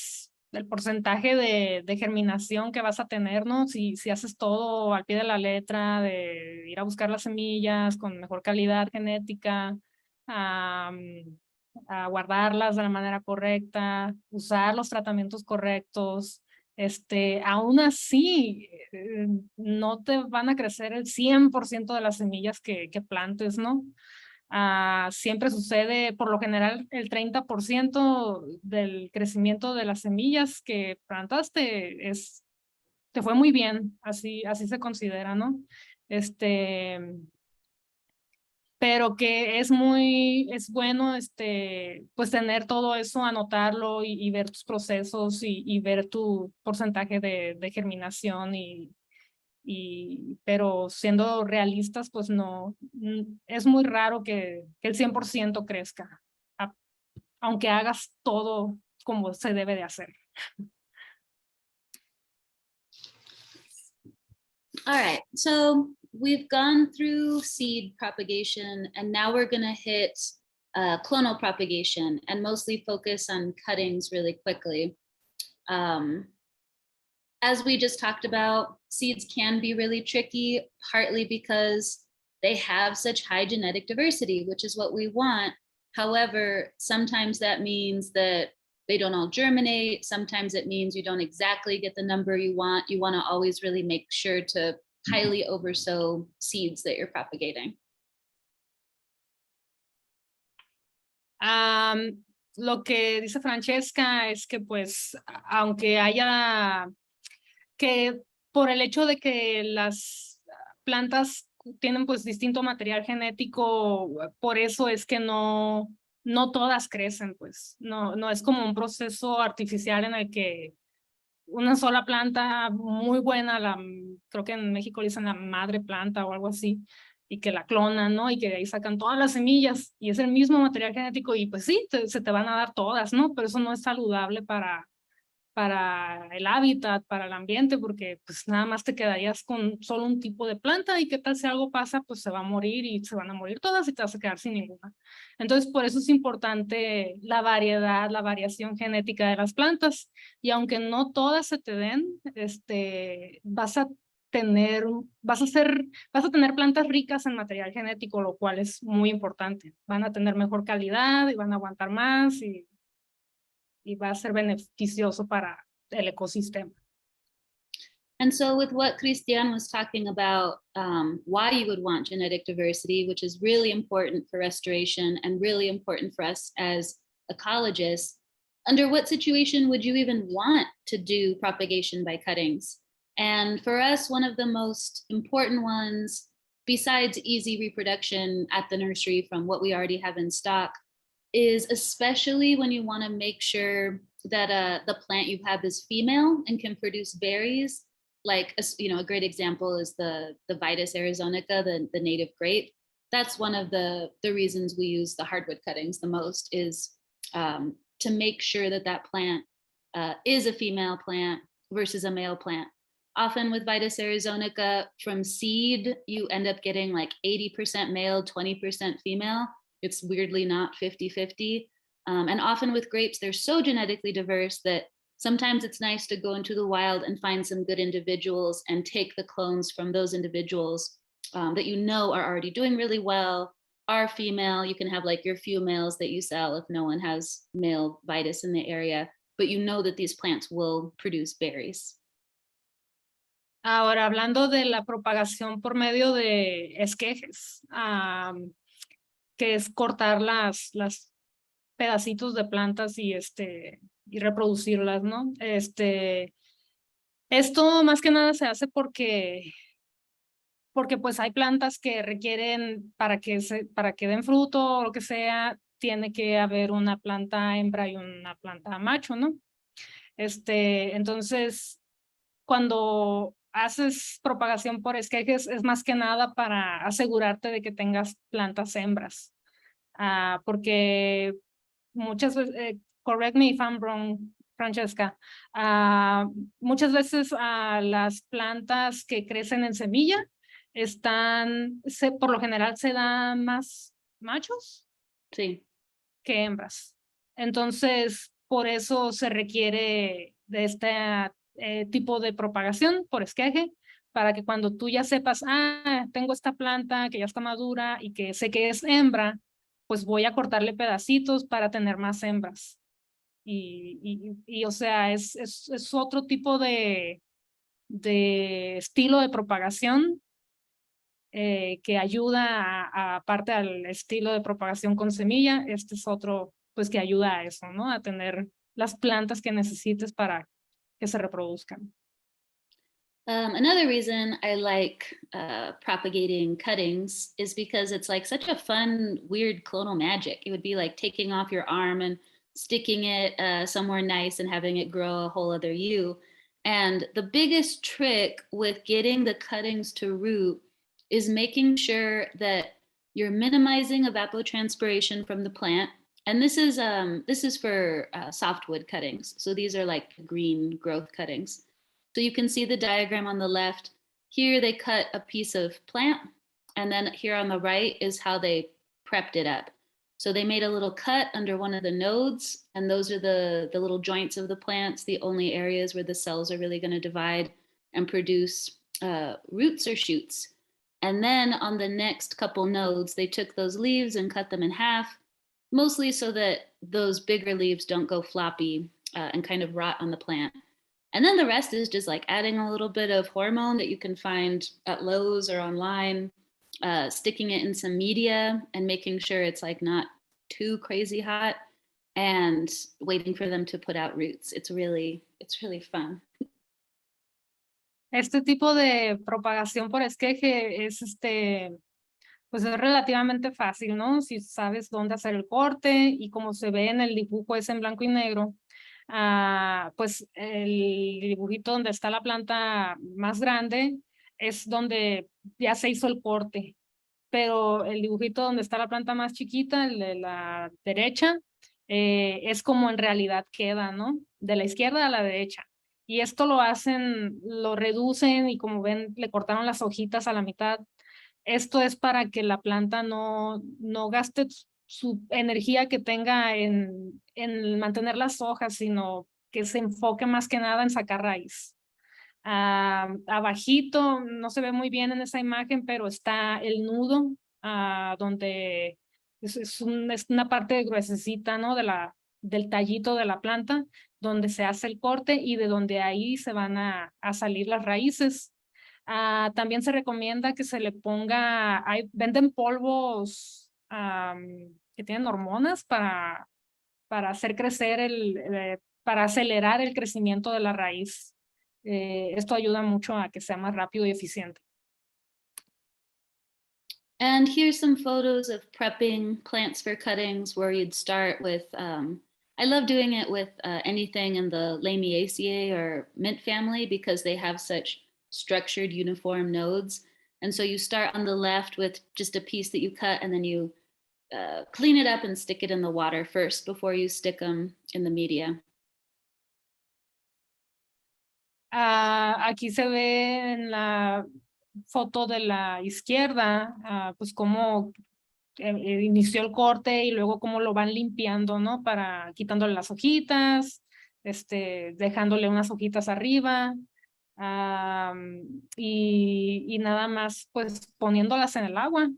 el porcentaje de germinación que vas a tener, ¿no? Si haces todo al pie de la letra, de ir a buscar las semillas con mejor calidad genética, a guardarlas de la manera correcta, usar los tratamientos correctos, aún así no te van a crecer el 100% de las semillas que plantes, ¿no? Siempre sucede, por lo general, el 30% del crecimiento de las semillas que plantaste te fue muy bien, así se considera, ¿no? Pero que es bueno, pues tener todo eso, anotarlo y ver tus procesos y ver tu porcentaje de germinación pero siendo realistas, pues no, es muy raro que el 100% crezca, aunque hagas todo como se debe de hacer. All right, so we've gone through seed propagation and now we're gonna hit clonal propagation and mostly focus on cuttings really quickly. As we just talked about, seeds can be really tricky, partly because they have such high genetic diversity, which is what we want. However, sometimes that means that they don't all germinate. Sometimes it means you don't exactly get the number you want. You want to always really make sure to highly oversow seeds that you're propagating. Lo que dice Francesca es que pues aunque haya que por el hecho de que las plantas tienen pues distinto material genético, por eso es que no todas crecen, pues no es como un proceso artificial en el que una sola planta muy buena, creo que en México le dicen la madre planta o algo así, y que la clonan, ¿no? Y que de ahí sacan todas las semillas y es el mismo material genético y pues sí, se te van a dar todas, ¿no? Pero eso no es saludable para el hábitat, para el ambiente, porque pues nada más te quedarías con solo un tipo de planta y qué tal si algo pasa, pues se va a morir y se van a morir todas y te vas a quedar sin ninguna. Entonces por eso es importante la variedad, la variación genética de las plantas y aunque no todas se te den, vas a tener plantas ricas en material genético, lo cual es muy importante. Van a tener mejor calidad y van a aguantar más y va a ser beneficioso para el ecosistema. And so with what Christian was talking about, why you would want genetic diversity, which is really important for restoration and really important for us as ecologists, under what situation would you even want to do propagation by cuttings? And for us, one of the most important ones, besides easy reproduction at the nursery from what we already have in stock, is especially when you want to make sure that the plant you have is female and can produce berries. Like, a great example is the Vitis arizonica, the native grape. That's one of the reasons we use the hardwood cuttings the most, is to make sure that plant is a female plant versus a male plant. Often with Vitis arizonica, from seed, you end up getting like 80% male, 20% female. It's weirdly not 50-50. And often with grapes, they're so genetically diverse that sometimes it's nice to go into the wild and find some good individuals and take the clones from those individuals that you know are already doing really well, are female. You can have like your few males that you sell if no one has male Vitis in the area, but you know that these plants will produce berries. Ahora, hablando de la propagación por medio de esquejes, que es cortar las pedacitos de plantas y reproducirlas, ¿no? Esto más que nada se hace porque pues hay plantas que requieren para que den fruto o lo que sea, tiene que haber una planta hembra y una planta macho, ¿no? Entonces, cuando haces propagación por esquejes es más que nada para asegurarte de que tengas plantas hembras, porque muchas veces, correct me if I'm wrong, Francesca, muchas veces las plantas que crecen en semilla por lo general se dan más machos Sí. que hembras. Entonces, por eso se requiere de este tipo de propagación por esqueje, para que cuando tú ya sepas, tengo esta planta que ya está madura y que sé que es hembra, pues voy a cortarle pedacitos para tener más hembras. O sea, es otro tipo de estilo de propagación que ayuda aparte al estilo de propagación con semilla. Este es otro, pues que ayuda a eso, ¿no? A tener las plantas que necesites para que se reproduzcan. Another reason I like propagating cuttings is because it's like such a fun, weird clonal magic. It would be like taking off your arm and sticking it somewhere nice and having it grow a whole other you. And the biggest trick with getting the cuttings to root is making sure that you're minimizing evapotranspiration from the plant. And this is for softwood cuttings. So these are like green growth cuttings. So you can see the diagram on the left. Here they cut a piece of plant, and then here on the right is how they prepped it up. So they made a little cut under one of the nodes, and those are the little joints of the plants, the only areas where the cells are really going to divide and produce roots or shoots. And then on the next couple nodes, they took those leaves and cut them in half, mostly so that those bigger leaves don't go floppy and kind of rot on the plant. And then the rest is just like adding a little bit of hormone that you can find at Lowe's or online, sticking it in some media and making sure it's like not too crazy hot, and waiting for them to put out roots. It's really fun. Este tipo de propagación por esqueje es pues es relativamente fácil, ¿no? Si sabes dónde hacer el corte, y como se ve en el dibujo es en blanco y negro, pues el dibujito donde está la planta más grande es donde ya se hizo el corte, pero el dibujito donde está la planta más chiquita, el de la derecha, es como en realidad queda, ¿no? De la izquierda a la derecha. Y esto lo reducen, y como ven, le cortaron las hojitas a la mitad. Esto es para que la planta no gaste su energía que tenga en mantener las hojas, sino que se enfoque más que nada en sacar raíz. Abajito, no se ve muy bien en esa imagen, pero está el nudo, donde es una parte gruesecita, ¿no? Del tallito de la planta, donde se hace el corte y de donde ahí se van a salir las raíces. También se recomienda que se le ponga, venden polvos que tienen hormonas para hacer crecer para acelerar el crecimiento de la raíz. Esto ayuda mucho a que sea más rápido y eficiente. And here's some photos of prepping plants for cuttings, where you'd start with, I love doing it with anything in the Lamiaceae or mint family, because they have such structured uniform nodes. And so you start on the left with just a piece that you cut, and then you clean it up and stick it in the water first before you stick them in the media. Aquí se ve en la foto de la izquierda, pues cómo inició el corte y luego cómo lo van limpiando, ¿no? Para quitándole las hojitas, dejándole unas hojitas arriba, y nada más, pues poniéndolas en el agua,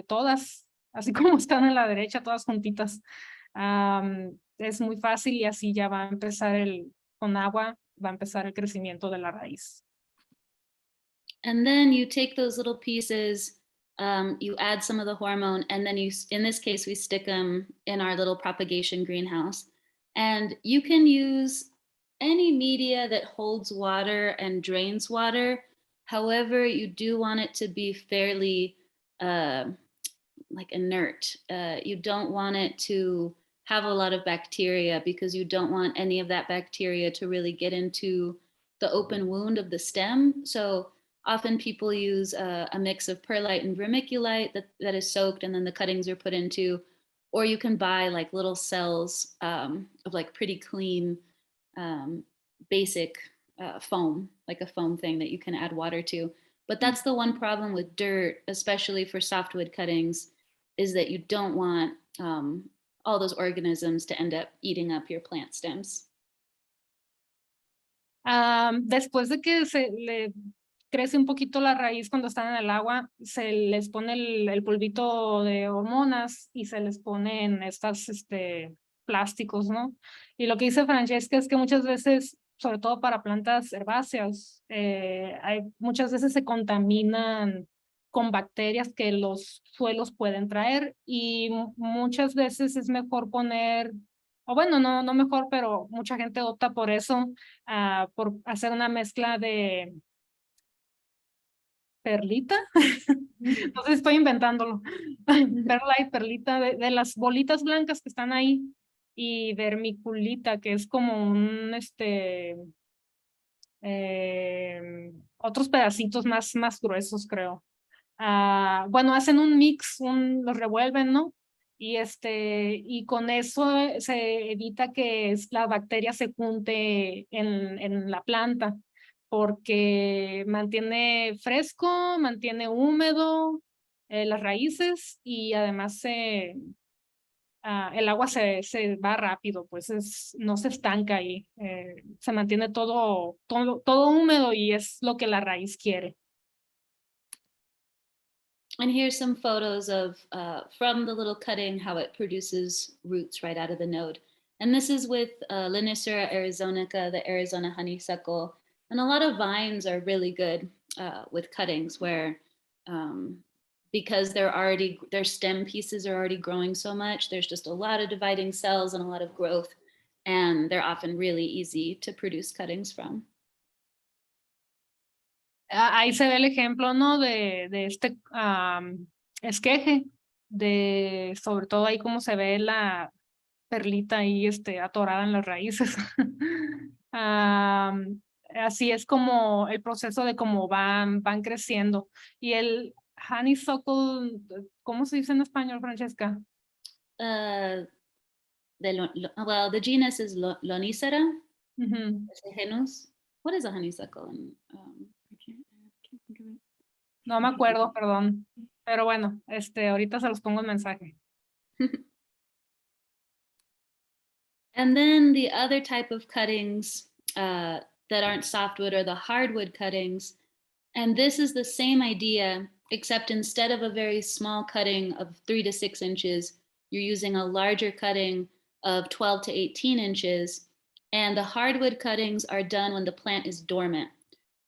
todas, así como están en la derecha, todas juntitas. Es muy fácil y así ya va a empezar con agua, va a empezar el crecimiento de la raíz. And then you take those little pieces, you add some of the hormone, and then in this case, we stick them in our little propagation greenhouse. And you can use any media that holds water and drains water. However, you do want it to be fairly like inert. You don't want it to have a lot of bacteria because you don't want any of that bacteria to really get into the open wound of the stem. So often people use a mix of perlite and vermiculite that is soaked and then the cuttings are put into, or you can buy like little cells of like pretty clean basic foam, like a foam thing that you can add water to. But that's the one problem with dirt, especially for softwood cuttings, is that you don't want all those organisms to end up eating up your plant stems. Después de que se le crece un poquito la raíz cuando están en el agua, se les pone el polvito de hormonas y se les ponen estas plásticos, ¿no? Y lo que dice Francesca es que muchas veces, sobre todo para plantas herbáceas, muchas veces se contaminan con bacterias que los suelos pueden traer y muchas veces es mejor poner, o bueno, no mejor, pero mucha gente opta por eso, por hacer una mezcla de perlita, no sé si estoy inventándolo, perla y perlita de las bolitas blancas que están ahí y vermiculita, que es como un, otros pedacitos más gruesos, creo. Bueno, hacen un mix, los revuelven, ¿no? Y con eso se evita que la bacteria se junte en la planta, porque mantiene fresco, mantiene húmedo las raíces y además el agua se va rápido, pues no se estanca ahí, se mantiene todo húmedo y es lo que la raíz quiere. And here's some photos of from the little cutting, how it produces roots right out of the node. And this is with Linicera arizonica, the Arizona honeysuckle. And a lot of vines are really good with cuttings where because their stem pieces are already growing so much, there's just a lot of dividing cells and a lot of growth. And they're often really easy to produce cuttings from. Ahí se ve el ejemplo, ¿no? De este esqueje, sobre todo ahí como se ve la perlita ahí atorada en las raíces. Así es como el proceso de cómo van creciendo. Y el honeysuckle, ¿cómo se dice en español, Francesca? Well, the genus is Lonicera. It's a genus. What is a honeysuckle? I can't think of it. No me acuerdo, perdón. Pero bueno, ahorita se los pongo en mensaje. And then the other type of cuttings that aren't softwood are the hardwood cuttings. And this is the same idea, except instead of a very small cutting of 3 to 6 inches, you're using a larger cutting of 12 to 18 inches. And the hardwood cuttings are done when the plant is dormant.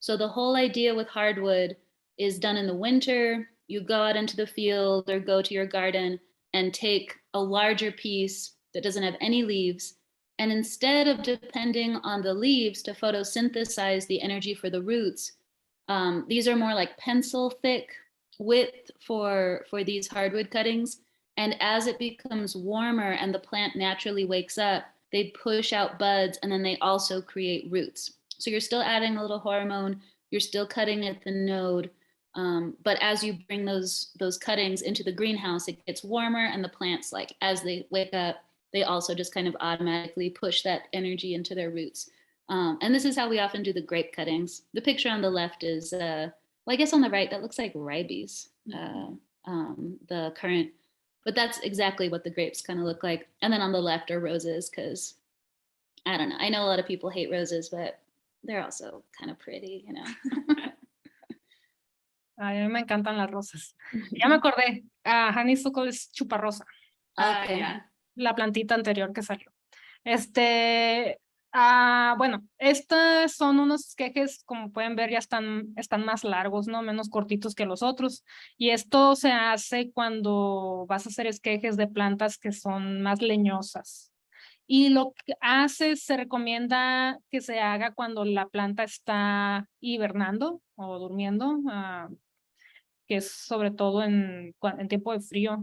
So the whole idea with hardwood is done in the winter. You go out into the field or go to your garden and take a larger piece that doesn't have any leaves. And instead of depending on the leaves to photosynthesize the energy for the roots, these are more like pencil thick width for these hardwood cuttings. And as it becomes warmer and the plant naturally wakes up, they push out buds and then they also create roots. So you're still adding a little hormone, you're still cutting at the node, but as you bring those cuttings into the greenhouse, it gets warmer and the plants, like as they wake up, they also just kind of automatically push that energy into their roots. And this is how we often do the grape cuttings. The picture on the left is, well, I guess on the right, that looks like ribes, the current, but that's exactly what the grapes kind of look like. And then on the left are roses, because I don't know. I know a lot of people hate roses, but they're also kind of pretty, you know. Ay, a mí me encantan las rosas. Ya me acordé, honeysuckle es chuparrosa. Okay. Yeah. La plantita anterior que salió. Bueno, estas son unos esquejes, como pueden ver, ya están más largos, ¿no? Menos cortitos que los otros. Y esto se hace cuando vas a hacer esquejes de plantas que son más leñosas. Y lo que se recomienda que se haga cuando la planta está hibernando o durmiendo, que es sobre todo en tiempo de frío.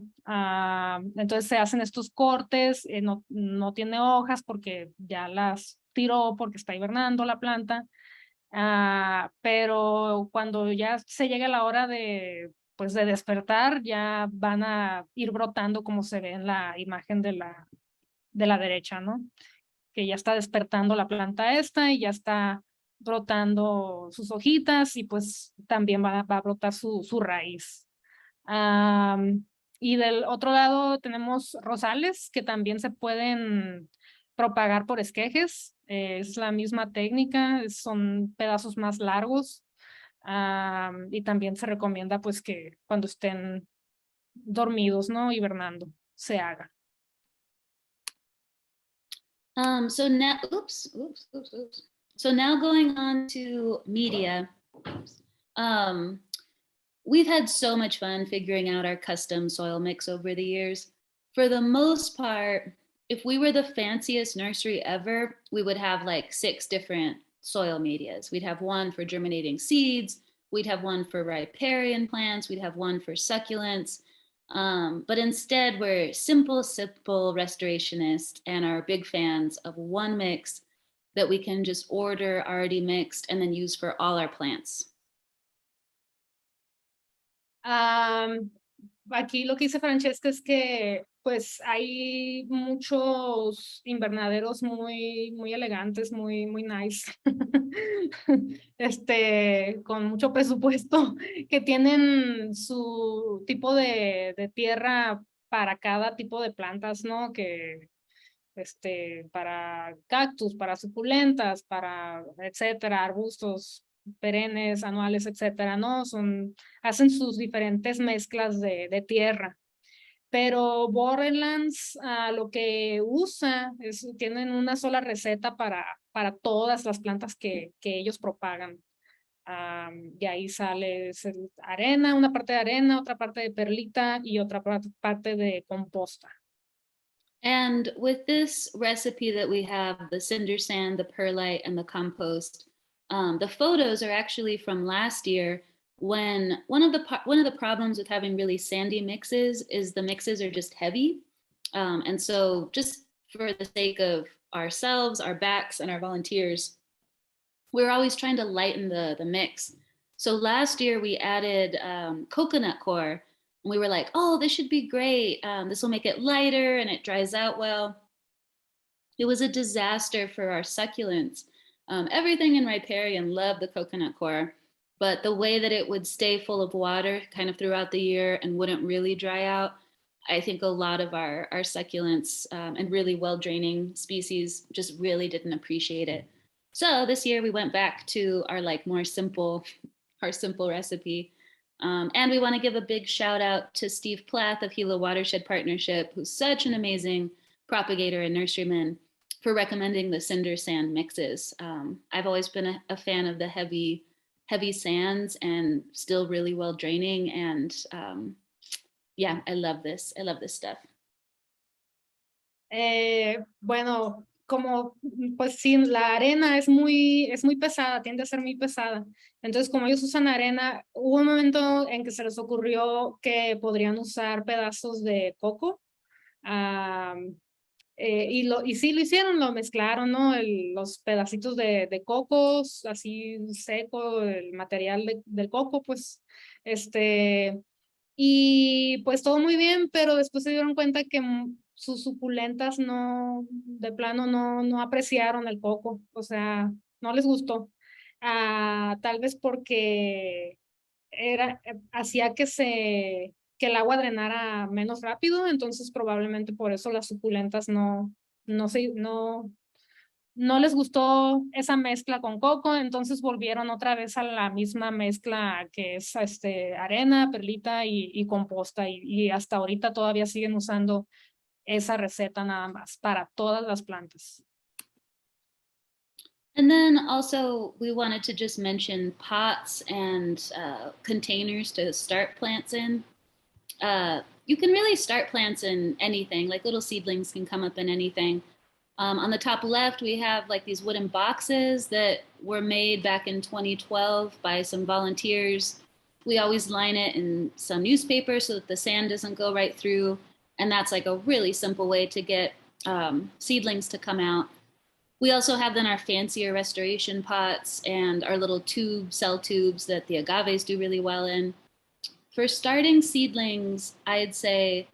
Entonces se hacen estos cortes, no tiene hojas porque ya las tiró porque está hibernando la planta. Pero cuando ya se llega la hora de despertar, ya van a ir brotando como se ve en la imagen de la derecha, ¿no? Que ya está despertando la planta esta y ya está brotando sus hojitas y pues también va a brotar su raíz. Y del otro lado tenemos rosales que también se pueden propagar por esquejes. Es la misma técnica, son pedazos más largos. Y también se recomienda pues que cuando estén dormidos, ¿no? Hibernando, se haga. So now, So now going on to media. We've had so much fun figuring out our custom soil mix over the years. For the most part, if we were the fanciest nursery ever, we would have like 6 different soil medias. We'd have one for germinating seeds, we'd have one for riparian plants, we'd have one for succulents. But instead, we're simple restorationists and are big fans of one mix that we can just order already mixed and then use for all our plants. Aquí lo que dice Francesca es que pues hay muchos invernaderos muy elegantes, muy nice, con mucho presupuesto, que tienen su tipo de tierra para cada tipo de plantas, ¿no? Que para cactus, para suculentas, para etcétera, arbustos perennes, anuales, etcétera, ¿no? Hacen sus diferentes mezclas de tierra. Pero Borderlands lo que usa tienen una sola receta para todas las plantas que ellos propagan. Y ahí sale arena, una parte de arena, otra parte de perlita y otra parte de composta. And with this recipe that we have, the cinder sand, the perlite, and the compost, the photos are actually from last year, when one of the problems with having really sandy mixes is the mixes are just heavy. And so just for the sake of ourselves, our backs, and our volunteers, we're always trying to lighten the mix. So last year we added coconut coir. And we were like, oh, this should be great. This will make it lighter and it dries out well. It was a disaster for our succulents. Everything in riparian loved the coconut coir, but the way that it would stay full of water kind of throughout the year and wouldn't really dry out, I think a lot of our succulents and really well-draining species just really didn't appreciate it. So this year we went back to our more simple recipe. And we want to give a big shout out to Steve Plath of Gila Watershed Partnership, who's such an amazing propagator and nurseryman, for recommending the cinder sand mixes. I've always been a fan of the heavy sands and still really well draining. And yeah, I love this stuff. Bueno, como pues sí, la arena es muy pesada, tiende a ser muy pesada. Entonces, como ellos usan arena, hubo un momento en que se les ocurrió que podrían usar pedazos de coco. Y sí lo hicieron, lo mezclaron, ¿no? Los pedacitos de cocos, así seco, el material del coco, pues, y pues todo muy bien, pero después se dieron cuenta que sus suculentas no, de plano no apreciaron el coco, o sea, no les gustó. Tal vez porque hacía que el agua drenara menos rápido, entonces probablemente por eso las suculentas no les gustó esa mezcla con coco, entonces volvieron otra vez a la misma mezcla que es arena, perlita y composta, y hasta ahorita todavía siguen usando esa receta nada más para todas las plantas. And then also we wanted to just mention pots and containers to start plants in. You can really start plants in anything, like little seedlings can come up in anything. On the top left, we have like these wooden boxes that were made back in 2012 by some volunteers. We always line it in some newspaper so that the sand doesn't go right through. And that's like a really simple way to get seedlings to come out. We also have then our fancier restoration pots and our little cell tubes that the agaves do really well in. For starting seedlings, I'd say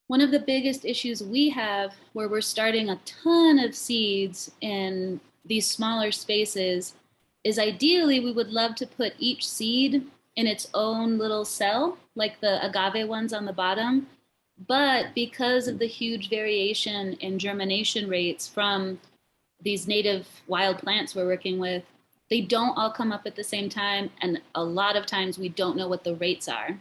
one of the biggest issues we have where we're starting a ton of seeds in these smaller spaces is ideally we would love to put each seed in its own little cell, like the agave ones on the bottom. But because of the huge variation in germination rates from these native wild plants we're working with, they don't all come up at the same time. And a lot of times we don't know what the rates are.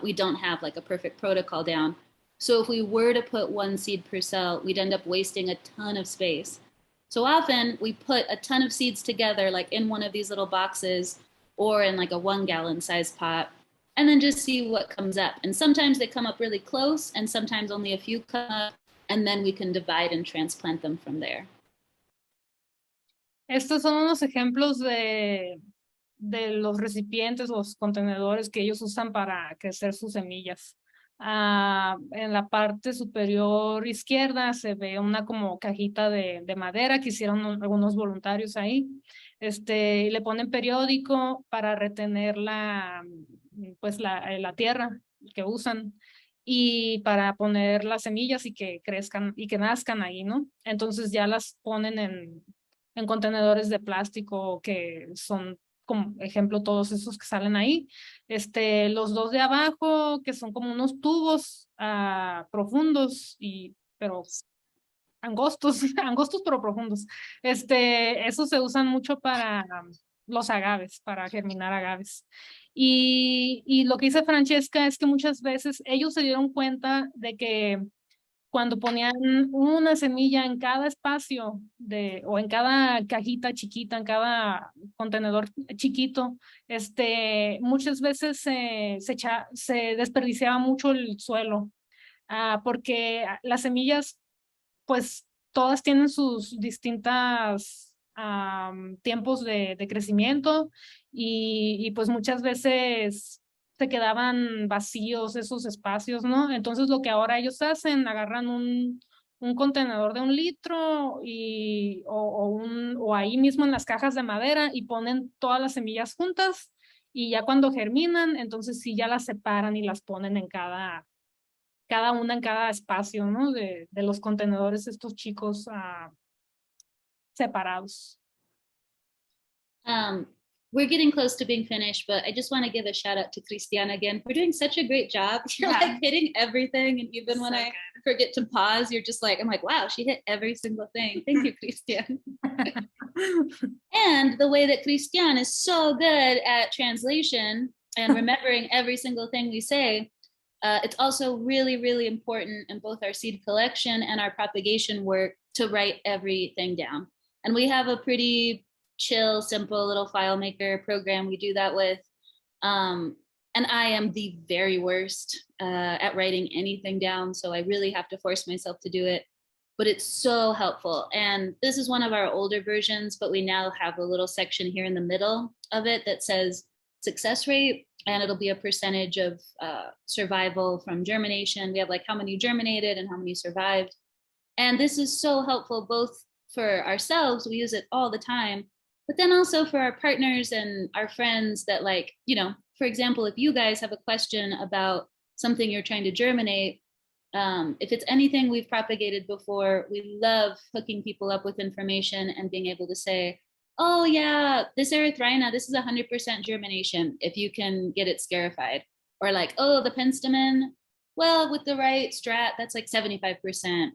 We don't have like a perfect protocol down. So if we were to put one seed per cell, we'd end up wasting a ton of space. So often we put a ton of seeds together, like in one of these little boxes or in like a 1 gallon size pot, and then just see what comes up. And sometimes they come up really close and sometimes only a few come up, and then we can divide and transplant them from there. Estos son unos ejemplos de los recipientes, los contenedores que ellos usan para crecer sus semillas. En la parte superior izquierda se ve una como cajita de madera que hicieron algunos voluntarios ahí. Le ponen periódico para retener la tierra que usan y para poner las semillas y que crezcan y que nazcan ahí, ¿no? Entonces ya las ponen en contenedores de plástico que son, como ejemplo, todos esos que salen ahí. Los dos de abajo, que son como unos tubos profundos, pero angostos, angostos pero profundos. Esos se usan mucho para los agaves, para germinar agaves. Y lo que dice Francesca es que muchas veces ellos se dieron cuenta de que cuando ponían una semilla en cada espacio o en cada cajita chiquita, en cada contenedor chiquito, muchas veces se desperdiciaba mucho el suelo, porque las semillas, pues todas tienen sus distintas tiempos de crecimiento y pues muchas veces se quedaban vacíos esos espacios, ¿no? Entonces lo que ahora ellos hacen, agarran un contenedor de 1 litro o ahí mismo en las cajas de madera y ponen todas las semillas juntas y ya cuando germinan, entonces sí ya las separan y las ponen en cada una en cada espacio, ¿no? De los contenedores estos chicos separados. We're getting close to being finished, but I just want to give a shout out to Cristiana again for doing such a great job. You're like hitting everything. And even when I forget to pause, you're just like, I'm like, wow, she hit every single thing. Thank you, Cristian. And the way that Cristian is so good at translation and remembering every single thing we say, it's also really, really important in both our seed collection and our propagation work to write everything down. And we have a pretty chill, simple little file maker program we do that with. And I am the very worst at writing anything down, so I really have to force myself to do it. But it's so helpful. And this is one of our older versions, but we now have a little section here in the middle of it that says success rate, and it'll be a percentage of survival from germination. We have like how many germinated and how many survived. And this is so helpful both for ourselves, we use it all the time, but then also for our partners and our friends that, like, you know, for example, if you guys have a question about something you're trying to germinate, If it's anything we've propagated before, we love hooking people up with information and being able to say, oh yeah, this erythrina, this is 100% germination if you can get it scarified. Or like, oh, the penstemon, well, with the right strat, that's like 75%.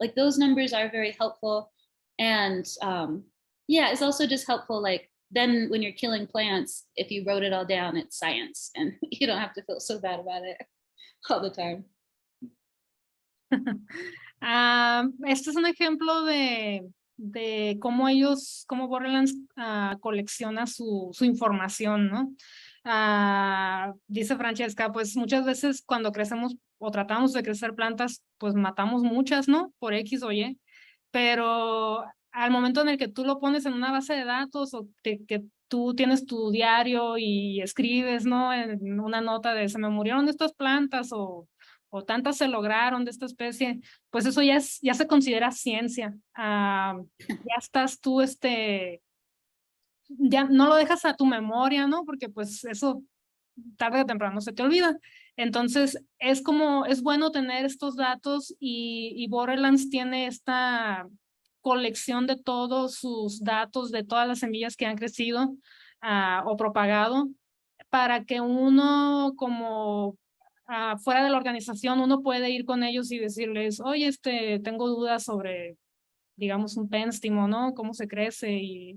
Like those numbers are very helpful. And yeah, it's also just helpful, like then when you're killing plants, if you wrote it all down, it's science and you don't have to feel so bad about it all the time. Este es un ejemplo de cómo cómo Borderlands colecciona su información, ¿no? Dice Francesca, pues muchas veces cuando crecemos o tratamos de crecer plantas, pues matamos muchas, ¿no? Por X o Y, pero al momento en el que tú lo pones en una base de datos o que tú tienes tu diario y escribes, ¿no? En una nota de se me murieron estas plantas o tantas se lograron de esta especie, pues eso ya se considera ciencia. Ya estás tú, ya no lo dejas a tu memoria, ¿no? Porque pues eso tarde o temprano se te olvida. Entonces es bueno tener estos datos y Borderlands tiene esta colección de todos sus datos, de todas las semillas que han crecido o propagado, para que uno como fuera de la organización, uno puede ir con ellos y decirles, oye, tengo dudas sobre, digamos, un pénstimo, ¿no? Cómo se crece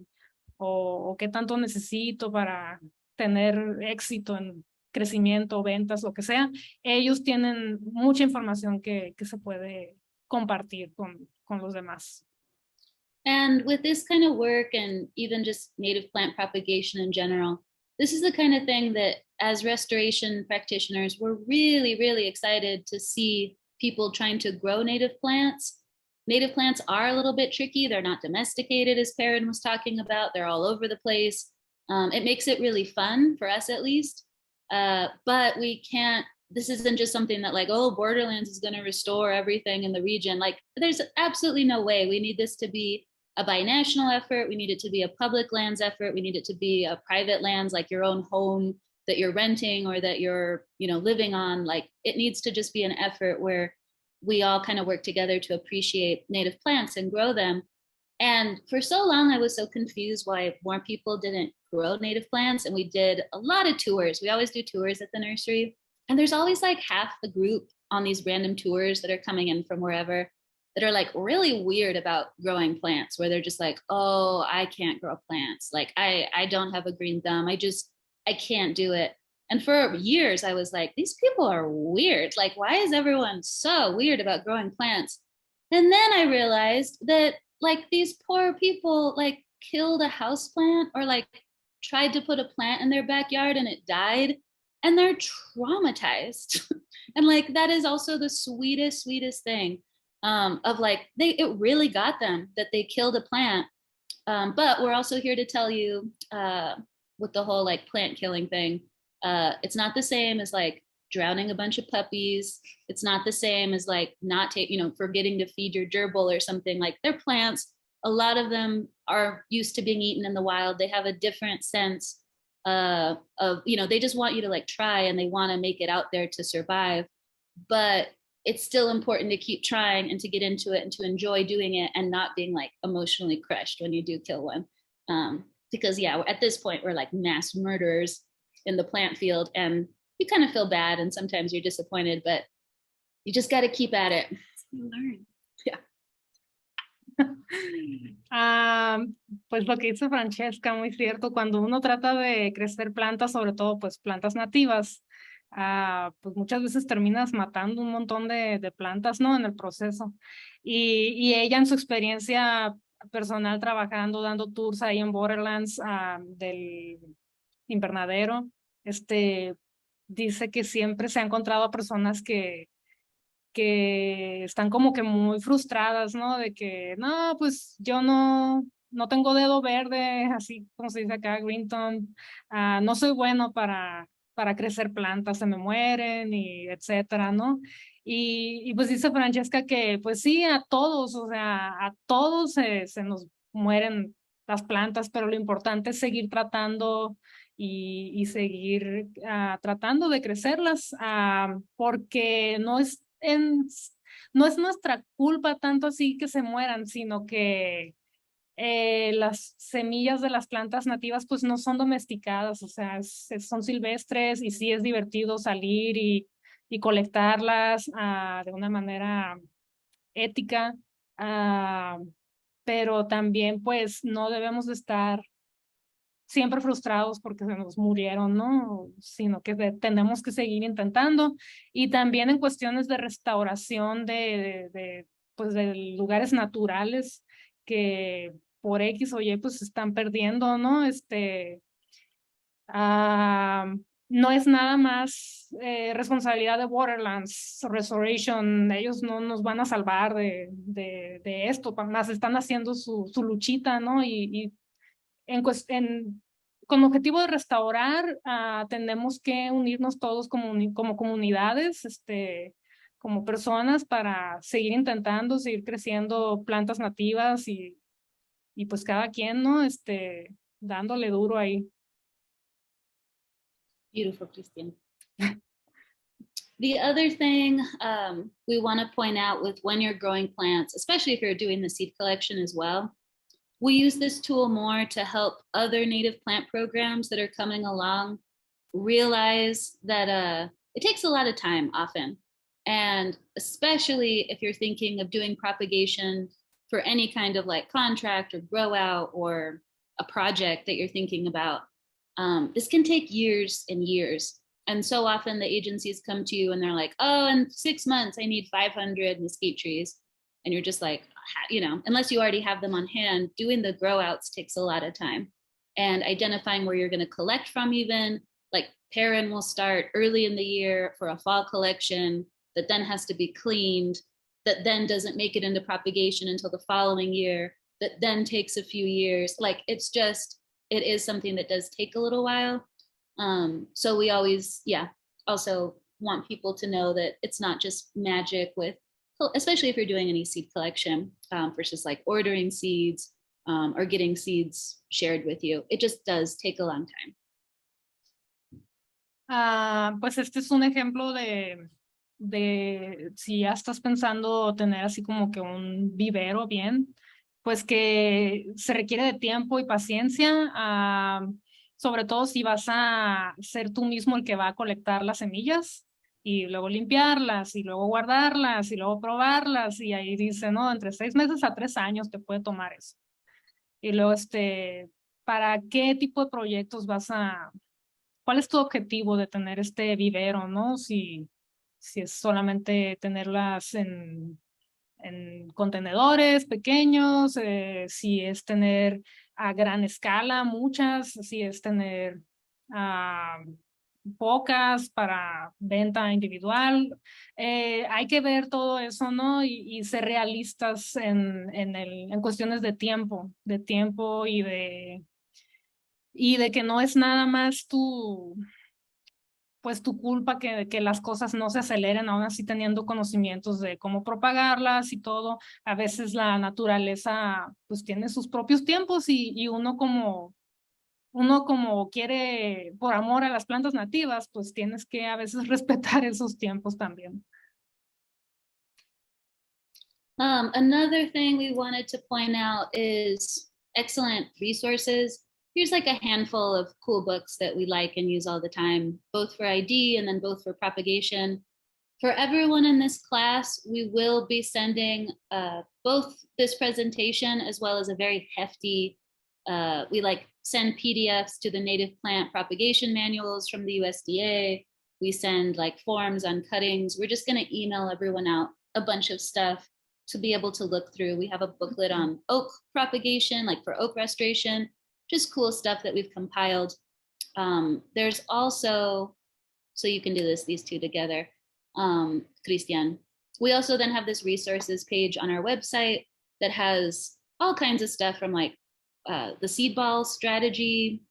o qué tanto necesito para tener éxito en crecimiento, ventas, lo que sea. Ellos tienen mucha información que se puede compartir con los demás. And with this kind of work and even just native plant propagation in general, this is the kind of thing that as restoration practitioners, we're really, really excited to see people trying to grow native plants. Native plants are a little bit tricky. They're not domesticated, as Perin was talking about. They're all over the place. It makes it really fun for us, at least. But we can't, this isn't just something that like, oh, Borderlands is going to restore everything in the region. Like, there's absolutely no way. We need this to be a binational effort. We need it to be a public lands effort. We need it to be a private lands, like your own home that you're renting or that you're, living on. Like, it needs to just be an effort where we all kind of work together to appreciate native plants and grow them. And for so long, I was so confused why more people didn't grow native plants. And we did a lot of tours. We always do tours at the nursery. And there's always like half the group on these random tours that are coming in from wherever that are like really weird about growing plants, where they're just like, oh, I can't grow plants. Like, I don't have a green thumb. I can't do it. And for years, I was like, these people are weird. Like, why is everyone so weird about growing plants? And then I realized that like these poor people like killed a house plant or like tried to put a plant in their backyard and it died and they're traumatized. And like, that is also the sweetest thing of like, it really got them that they killed a plant. But we're also here to tell you with the whole like plant killing thing, it's not the same as like drowning a bunch of puppies. It's not the same as like not forgetting to feed your gerbil or something. Like, they're plants. A lot of them are used to being eaten in the wild. They have a different sense of, they just want you to like try and they want to make it out there to survive. But it's still important to keep trying and to get into it and to enjoy doing it and not being like emotionally crushed when you do kill one. Because yeah, at this point we're like mass murderers in the plant field and you kind of feel bad and sometimes you're disappointed, but you just got to keep at it. Learn. Yeah. Pues lo que dice Francesca, muy cierto. Cuando uno trata de crecer plantas, sobre todo pues plantas nativas, pues muchas veces terminas matando un montón de plantas, ¿no? En el proceso. Y ella en su experiencia personal trabajando, dando tours ahí en Borderlands del invernadero, dice que siempre se ha encontrado a personas que están como que muy frustradas, ¿no? De que, no, pues yo no tengo dedo verde, así como se dice acá, green thumb, no soy bueno para crecer plantas, se me mueren y etcétera, ¿no? Y pues dice Francesca que pues sí, a todos, o sea, a todos se nos mueren las plantas, pero lo importante es seguir tratando y seguir tratando de crecerlas, porque no es no es nuestra culpa tanto así que se mueran, sino que las semillas de las plantas nativas pues no son domesticadas, o sea, son silvestres y sí es divertido salir y colectarlas de una manera ética, pero también pues no debemos de estar siempre frustrados porque se nos murieron, ¿no? Sino que tenemos que seguir intentando. Y también en cuestiones de restauración pues de lugares naturales que por X o Y pues se están perdiendo, ¿no? No es nada más responsabilidad de Borderlands Restoration, ellos no nos van a salvar de esto, más están haciendo su luchita, ¿no? Y con objetivo de restaurar, tenemos que unirnos todos como comunidades, como personas para seguir intentando, seguir creciendo plantas nativas y pues cada quien, ¿no? Dándole duro ahí. Beautiful, Christian. The other thing we want to point out with when you're growing plants, especially if you're doing the seed collection as well, we use this tool more to help other native plant programs that are coming along realize that it takes a lot of time often. And especially if you're thinking of doing propagation for any kind of like contract or grow out or a project that you're thinking about, this can take years and years. And so often the agencies come to you and they're like, oh, in 6 months, I need 500 mesquite trees. And you're just like, you know, unless you already have them on hand, doing the grow outs takes a lot of time. And identifying where you're going to collect from, even like Perin will start early in the year for a fall collection that then has to be cleaned, that then doesn't make it into propagation until the following year, that then takes a few years. Like it's just, it is something that does take a little while. So we always, also want people to know that it's not just magic with, especially if you're doing any seed collection versus like ordering seeds or getting seeds shared with you. It just does take a long time. Pues este es un ejemplo de si ya estás pensando tener así como que un vivero bien, pues que se requiere de tiempo y paciencia, sobre todo si vas a ser tú mismo el que va a colectar las semillas y luego limpiarlas y luego guardarlas y luego probarlas y ahí dice, no, entre 6 meses a 3 años te puede tomar eso. Y luego ¿para qué tipo de proyectos cuál es tu objetivo de tener este vivero, ¿no? Si es solamente tenerlas en contenedores pequeños, si es tener a gran escala muchas, si es tener pocas para venta individual. Hay que ver todo eso, ¿no? Y ser realistas en cuestiones de tiempo y de que no es nada más tu culpa que las cosas no se aceleren, aún así teniendo conocimientos de cómo propagarlas y todo. A veces la naturaleza pues tiene sus propios tiempos y uno como quiere por amor a las plantas nativas, pues tienes que a veces respetar esos tiempos también. Another thing we wanted to point out is excellent resources. Here's like a handful of cool books that we like and use all the time, both for ID and then both for propagation. For everyone in this class, we will be sending both this presentation as well as a very hefty, we like send PDFs to the native plant propagation manuals from the USDA. We send like forms on cuttings. We're just gonna email everyone out a bunch of stuff to be able to look through. We have a booklet on oak propagation, like for oak restoration, just cool stuff that we've compiled. There's also, so you can do these two together, Christian. We also then have this resources page on our website that has all kinds of stuff from like the seed ball strategy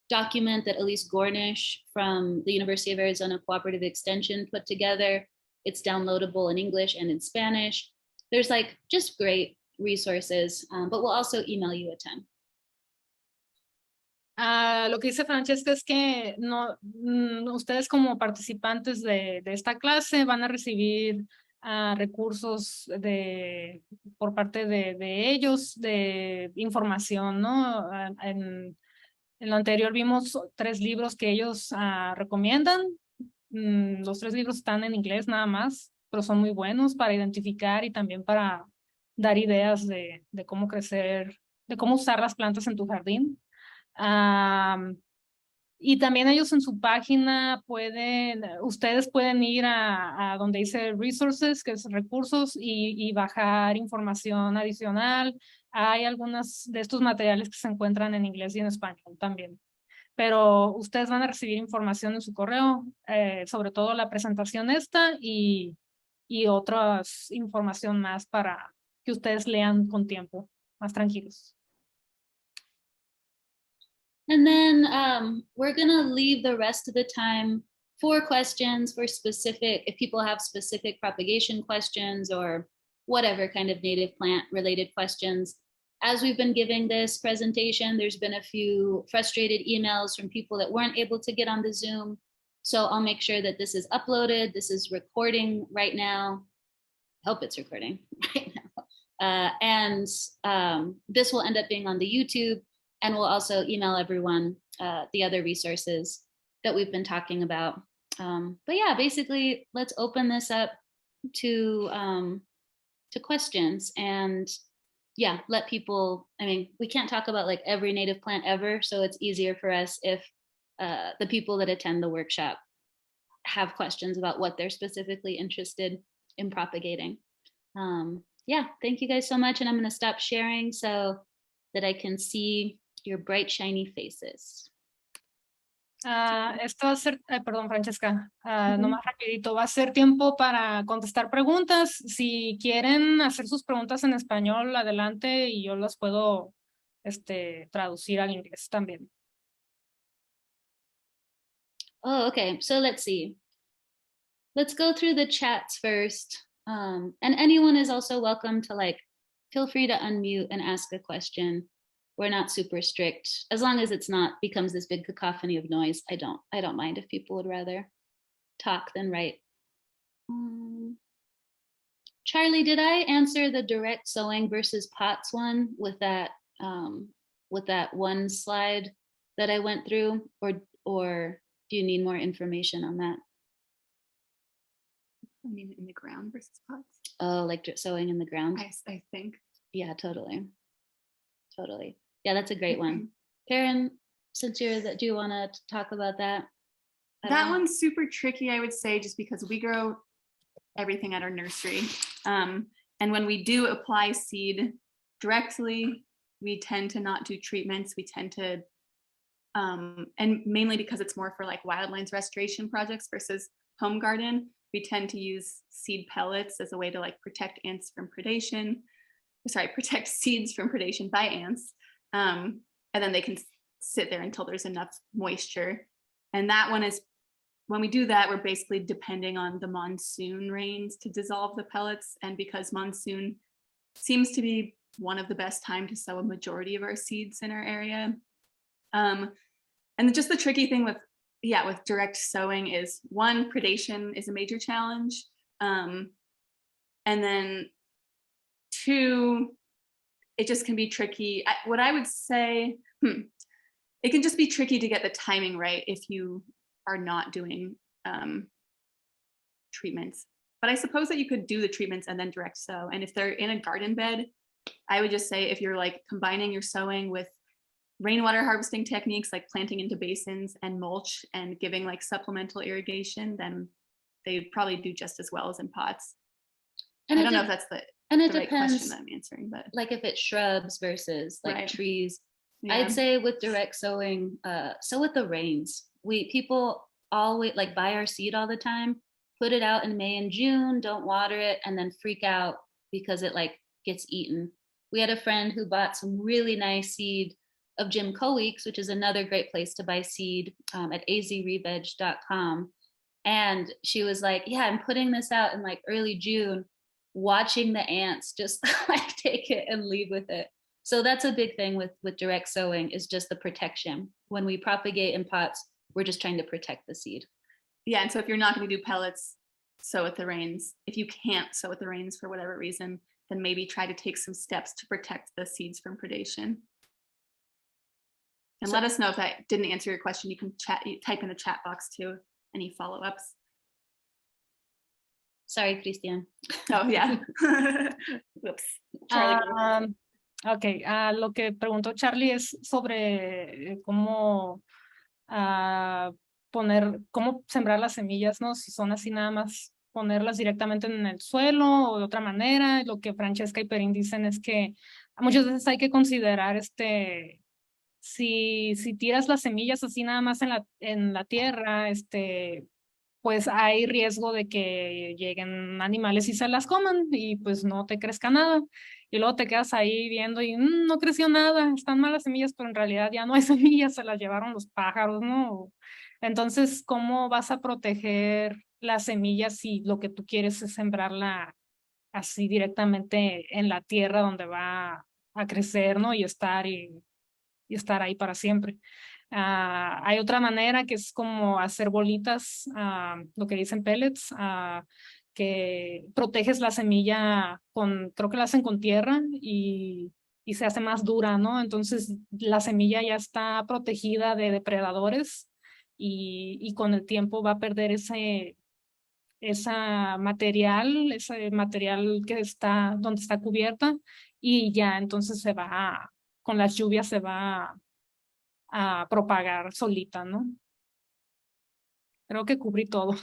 document that Elise Gornish from the University of Arizona Cooperative Extension put together. It's downloadable in English and in Spanish. There's like just great resources, but we'll also email you a ton. Lo que dice Francesca es que no, ustedes como participantes de esta clase van a recibir recursos por parte de ellos, de información, ¿no? En lo anterior vimos 3 libros que ellos recomiendan. Los 3 libros están en inglés nada más, pero son muy buenos para identificar y también para dar ideas de cómo crecer, de cómo usar las plantas en tu jardín. Y también ellos en su página ustedes pueden ir a donde dice resources, que es recursos, y bajar información adicional. Hay algunos de estos materiales que se encuentran en inglés y en español también. Pero ustedes van a recibir información en su correo, sobre todo la presentación esta y otras información más para que ustedes lean con tiempo, más tranquilos. And then we're gonna leave the rest of the time for questions for specific, if people have specific propagation questions or whatever kind of native plant related questions. As we've been giving this presentation, there's been a few frustrated emails from people that weren't able to get on the Zoom. So I'll make sure that this is uploaded. This is recording right now. I hope it's recording right now. And this will end up being on the YouTube, and we'll also email everyone the other resources that we've been talking about. But yeah, basically, let's open this up to questions and yeah, let people, I mean, we can't talk about like every native plant ever, so it's easier for us if the people that attend the workshop have questions about what they're specifically interested in propagating. Yeah, thank you guys so much, and I'm going to stop sharing so that I can see your bright, shiny faces. Esto va a ser, perdón, Francesca, nomás rapidito, va a ser tiempo para contestar preguntas. Si quieren hacer sus preguntas en español, adelante y yo las puedo traducir al inglés también. Oh, okay, so let's see. Let's go through the chats first. And anyone is also welcome to feel free to unmute and ask a question. We're not super strict. As long as it's not becomes this big cacophony of noise, I don't mind if people would rather talk than write. Charlie, did I answer the direct sowing versus pots one with that one slide that I went through, or do you need more information on that? I mean, in the ground versus pots. Oh, like sowing in the ground? I think. Yeah, totally. Yeah, that's a great one. Perin, since do you want to talk about that? That one's super tricky, I would say, just because we grow everything at our nursery. And when we do apply seed directly, we tend to not do treatments. We tend to, and mainly because it's more for like wildlands restoration projects versus home garden, we tend to use seed pellets as a way to like protect seeds from predation by ants. And then they can sit there until there's enough moisture. And that one is, when we do that, we're basically depending on the monsoon rains to dissolve the pellets. And because monsoon seems to be one of the best time to sow a majority of our seeds in our area. And just the tricky thing with direct sowing is, one, predation is a major challenge. And then two, it just can be tricky. What I would say, it can just be tricky to get the timing right if you are not doing treatments. But I suppose that you could do the treatments and then direct sow. And if they're in a garden bed, I would just say if you're like combining your sowing with rainwater harvesting techniques like planting into basins and mulch and giving like supplemental irrigation, then they probably do just as well as in pots. And I don't know if that's the right question that I'm answering, but like if it's shrubs versus like trees, yeah. I'd say with direct sowing, so with the rains, people always like buy our seed all the time, put it out in May and June, don't water it, and then freak out because it like gets eaten. We had a friend who bought some really nice seed of Jim Coweeks, which is another great place to buy seed at azreveg.com. And she was like, yeah, I'm putting this out in like early June, watching the ants just like take it and leave with it. So that's a big thing with direct sowing, is just the protection. When we propagate in pots, we're just trying to protect the seed. Yeah, and so if you're not going to do pellets, sow with the reins. If you can't sow with the reins for whatever reason, then maybe try to take some steps to protect the seeds from predation. And let us know if that didn't answer your question. You can type in the chat box too, any follow-ups. Sorry, Christian. Oh, yeah. Whoops. Charlie. Ok, lo que preguntó Charlie es sobre cómo cómo sembrar las semillas, ¿no? Si son así nada más ponerlas directamente en el suelo o de otra manera. Lo que Francesca y Perin dicen es que muchas veces hay que considerar si tiras las semillas así nada más en la tierra, pues hay riesgo de que lleguen animales y se las coman y pues no te crezca nada. Y luego te quedas ahí viendo y no creció nada, están malas las semillas, pero en realidad ya no hay semillas, se las llevaron los pájaros, ¿no? Entonces, ¿cómo vas a proteger las semillas si lo que tú quieres es sembrarla así directamente en la tierra donde va a crecer, ¿no? Y estar ahí para siempre? Hay otra manera que es como hacer bolitas, lo que dicen pellets, que proteges la semilla creo que la hacen con tierra y se hace más dura, ¿no? Entonces la semilla ya está protegida de depredadores y con el tiempo va a perder ese material que está donde está cubierta y ya entonces con las lluvias se va a propagar solita, ¿no? Creo que cubrí todo.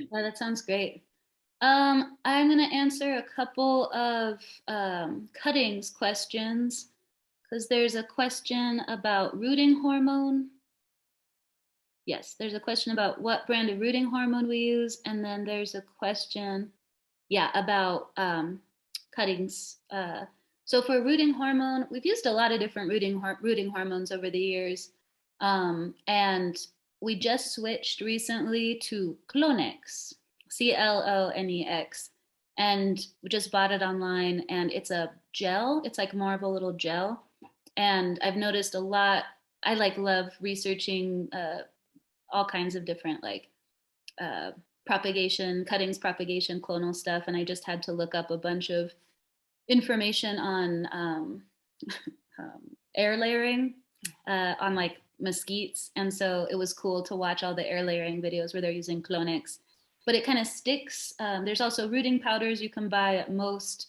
Oh, that sounds great. I'm going to answer a couple of cuttings questions, because there's a question about rooting hormone. Yes, there's a question about what brand of rooting hormone we use, and then there's a question, about cuttings. So for rooting hormone, we've used a lot of different rooting hormones over the years, and we just switched recently to Clonex, Clonex, and we just bought it online, and it's a gel. It's like more of a little gel, and I've noticed a lot. I love researching all kinds of different propagation, cuttings, propagation, clonal stuff, and I just had to look up a bunch of information on air layering on mesquites, and so it was cool to watch all the air layering videos where they're using Clonex. But it kind of sticks. There's also rooting powders you can buy at most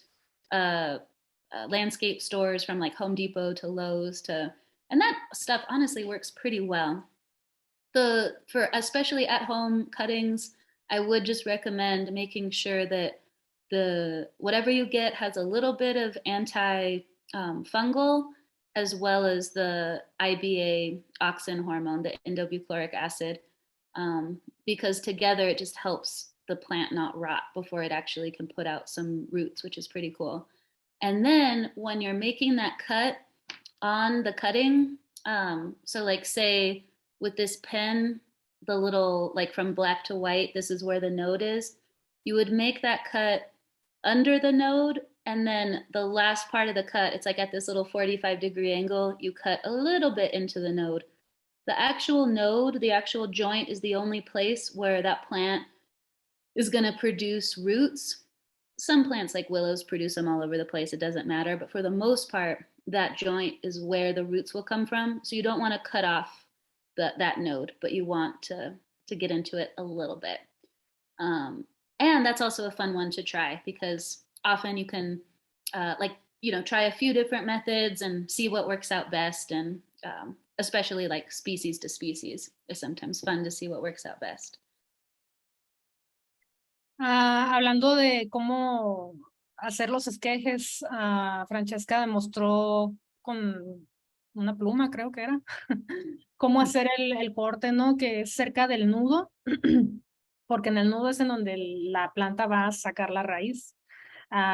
landscape stores, from Home Depot to Lowe's and that stuff honestly works pretty well. For especially at home cuttings, I would just recommend making sure that whatever you get has a little bit of anti-fungal, as well as the IBA auxin hormone, the indobuchloric acid, because together it just helps the plant not rot before it actually can put out some roots, which is pretty cool. And then when you're making that cut on the cutting, so say with this pen, the little, from black to white, this is where the node is, you would make that cut under the node, and then the last part of the cut, it's at this little 45-degree angle, you cut a little bit into the node. The actual node, the actual joint, is the only place where that plant is going to produce roots. Some plants like willows produce them all over the place, it doesn't matter, but for the most part, that joint is where the roots will come from. So you don't want to cut off that node, but you want to get into it a little bit. And that's also a fun one to try, because often you can try a few different methods and see what works out best. And especially species to species, is sometimes fun to see what works out best. Hablando de cómo hacer los esquejes, Francesca demostró con una pluma, creo que era, cómo hacer el corte, ¿no? Que es cerca del nudo, porque en el nudo es en donde la planta va a sacar la raíz,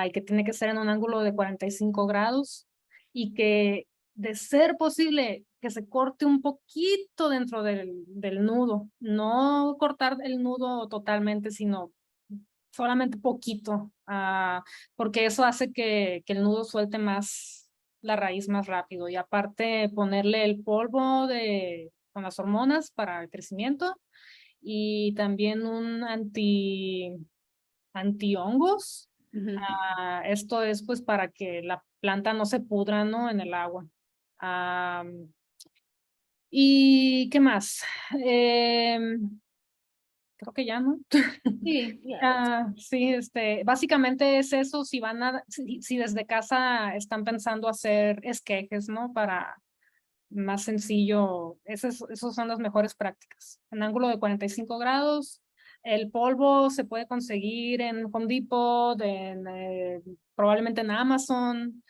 y que tiene que ser en un ángulo de 45 grados, y que de ser posible que se corte un poquito dentro del nudo, no cortar el nudo totalmente, sino solamente poquito, porque eso hace que el nudo suelte más la raíz más rápido. Y aparte ponerle el polvo con las hormonas para el crecimiento y también un antihongos. Esto es pues para que la planta no se pudra, ¿no? En el agua. ¿Y qué más? Creo que ya, ¿no? Sí, yeah. Sí, básicamente es eso, si desde casa están pensando hacer esquejes, ¿no? Para más sencillo, esos son las mejores prácticas. En ángulo de 45 grados, el polvo se puede conseguir en Home Depot, probablemente en Amazon,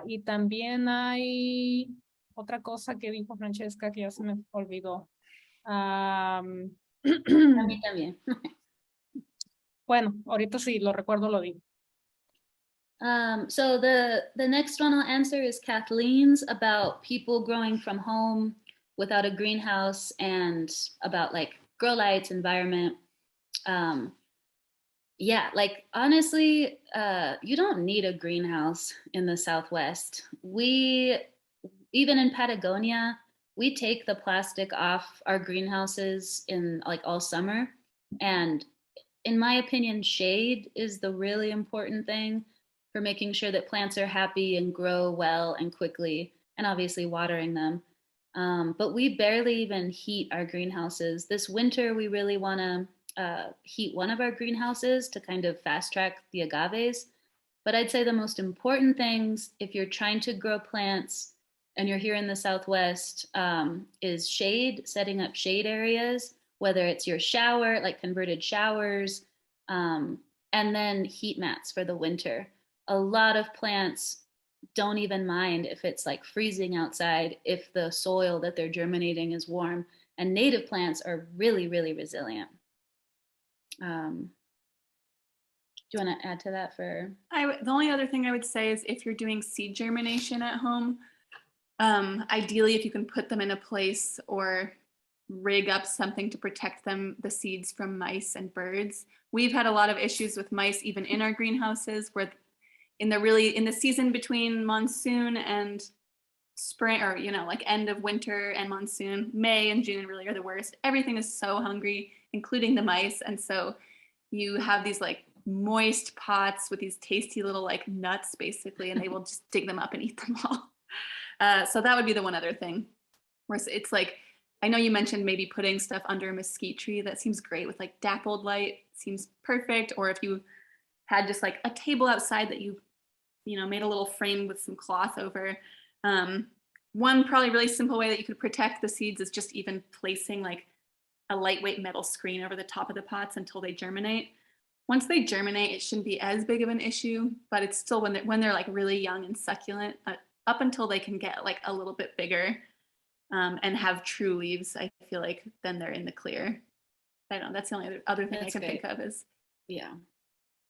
y también hay otra cosa que dijo Francesca que ya se me olvidó. A mí también. Bueno, ahorita sí lo recuerdo, lo digo. So the next one I'll answer is Kathleen's about people growing from home without a greenhouse and about like grow lights, environment. Yeah, like honestly, you don't need a greenhouse in the Southwest. Even in Patagonia, we take the plastic off our greenhouses in like all summer. And in my opinion, shade is the really important thing for making sure that plants are happy and grow well and quickly, and obviously watering them. But we barely even heat our greenhouses. This winter, we really want to heat one of our greenhouses to kind of fast track the agaves. But I'd say the most important things, if you're trying to grow plants and you're here in the Southwest, is shade, setting up shade areas, whether it's your shower, like converted showers, and then heat mats for the winter. A lot of plants don't even mind if it's like freezing outside, if the soil that they're germinating is warm. And native plants are really, really resilient. Do you want to add to that for? The only other thing I would say is if you're doing seed germination at home, ideally if you can put them in a place or rig up something to protect the seeds from mice and birds. We've had a lot of issues with mice even in our greenhouses where in the season between monsoon and spring, or like end of winter and monsoon, May and June really are the worst. Everything is so hungry, including the mice. And so you have these like moist pots with these tasty little like nuts basically, and they will just dig them up and eat them all. So that would be the one other thing. Where it's like, I know you mentioned maybe putting stuff under a mesquite tree. That seems great with like dappled light, seems perfect. Or if you had just like a table outside that you made a little frame with some cloth over. One probably really simple way that you could protect the seeds is just even placing like a lightweight metal screen over the top of the pots until they germinate. Once they germinate, it shouldn't be as big of an issue, but it's still when they're like really young and succulent, up until they can get like a little bit bigger and have true leaves, I feel like then they're in the clear. I don't know, that's the only other thing I can think of is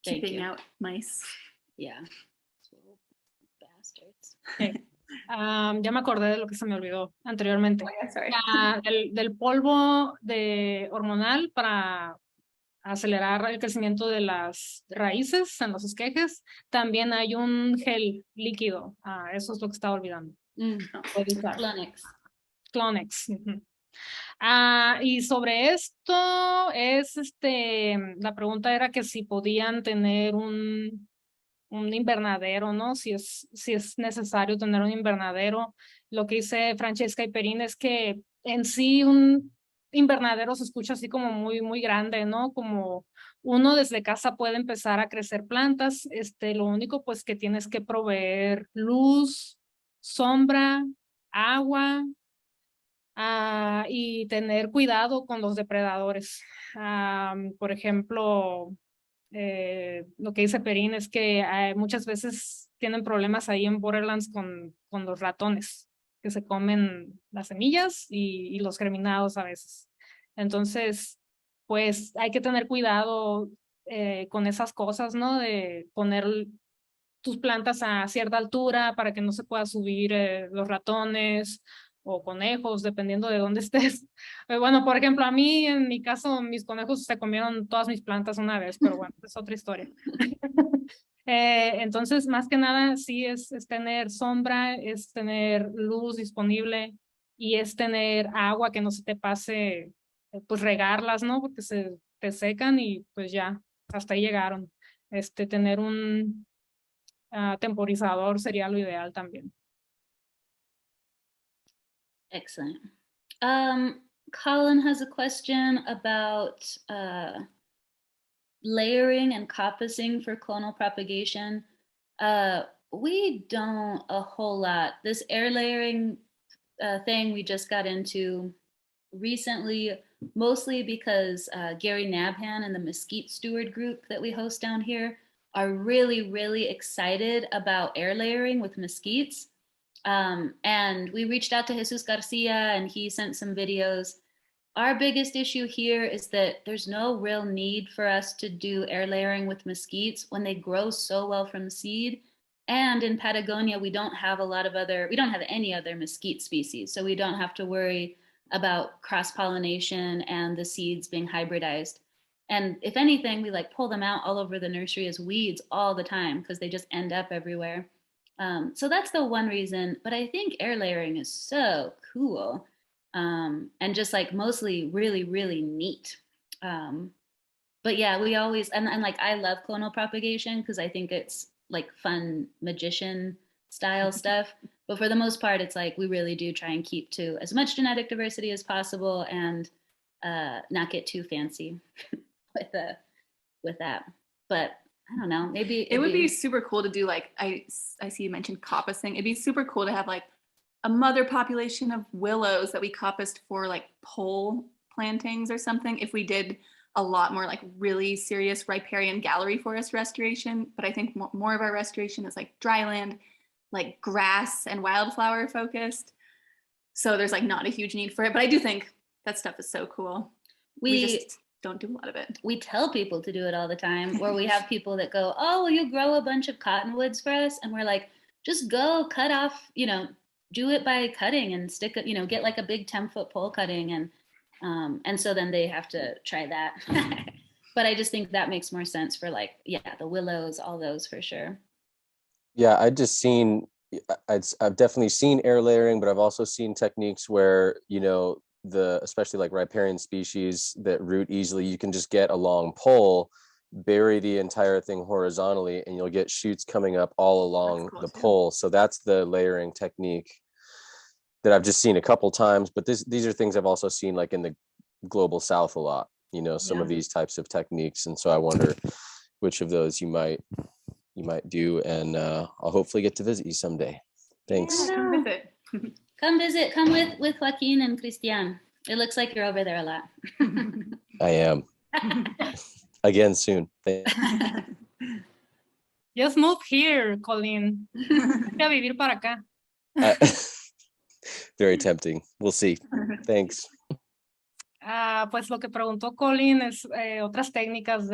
keeping out mice. Yeah. Bastards. Okay. Ya me acordé de lo que se me olvidó anteriormente. Oh, yeah, sorry. Del polvo hormonal para acelerar el crecimiento de las raíces en los esquejes. También hay un gel líquido. Eso es lo que estaba olvidando. Clonex. Y sobre esto la pregunta era que si podían tener un invernadero, ¿no? Si es necesario tener un invernadero. Lo que dice Francesca y Perin es que en sí un invernadero se escucha así como muy, muy grande, ¿no? Como uno desde casa puede empezar a crecer plantas. Lo único pues que tienes que proveer luz, sombra, agua, y tener cuidado con los depredadores. Por ejemplo, lo que dice Perin es que muchas veces tienen problemas ahí en Borderlands con los ratones que se comen las semillas y los germinados a veces. Entonces, pues hay que tener cuidado con esas cosas, ¿no? De poner tus plantas a cierta altura para que no se pueda subir los ratones o conejos, dependiendo de dónde estés. Bueno, por ejemplo, a mí, en mi caso, mis conejos se comieron todas mis plantas una vez, pero bueno, es otra historia. Entonces, más que nada, sí es tener sombra, es tener luz disponible y es tener agua que no se te pase, pues regarlas, ¿no? Porque se te secan y pues ya, hasta ahí llegaron. Tener un temporizador sería lo ideal también. Excellent. Colin has a question about layering and coppicing for clonal propagation. We don't a whole lot. This air layering thing we just got into recently, mostly because Gary Nabhan and the Mesquite Steward group that we host down here are really, really excited about air layering with mesquites. And we reached out to Jesus Garcia and he sent some videos. Our biggest issue here is that there's no real need for us to do air layering with mesquites when they grow so well from seed. And in Patagonia, we don't have any other mesquite species. So we don't have to worry about cross-pollination and the seeds being hybridized. And if anything, we like pull them out all over the nursery as weeds all the time because they just end up everywhere. So that's the one reason, but I think air layering is so cool and just like mostly really, really neat. But yeah, we always, and like I love clonal propagation because I think it's like fun magician style stuff. But for the most part, it's like we really do try and keep to as much genetic diversity as possible and not get too fancy with that. But I don't know, maybe it would be super cool to do like, I see you mentioned coppicing. It'd be super cool to have like a mother population of willows that we coppiced for like pole plantings or something if we did a lot more like really serious riparian gallery forest restoration. But I think more of our restoration is like dryland, like grass and wildflower focused. So there's like not a huge need for it, but I do think that stuff is so cool. We just don't do a lot of it. We tell people to do it all the time, or we have people that go, oh, will you grow a bunch of cottonwoods for us? And we're like, just go cut off, do it by cutting and stick it, get like a big 10-foot pole cutting. And so then they have to try that. But I just think that makes more sense for like, yeah, the willows, all those for sure. Yeah, I've definitely seen air layering, but I've also seen techniques where, especially like riparian species that root easily, you can just get a long pole, bury the entire thing horizontally, and you'll get shoots coming up all along the pole. So that's the layering technique that I've just seen a couple times, but these are things I've also seen like in the global South a lot, some of these types of techniques. And so I wonder which of those you might do, and I'll hopefully get to visit you someday. Thanks. Yeah, come visit. Come visit. Come with Joaquin and Christian. It looks like you're over there a lot. I am. Again soon. Just move here, Colin. Vete a vivir para acá. Very tempting. We'll see. Thanks. Pues lo que preguntó Colin es otras técnicas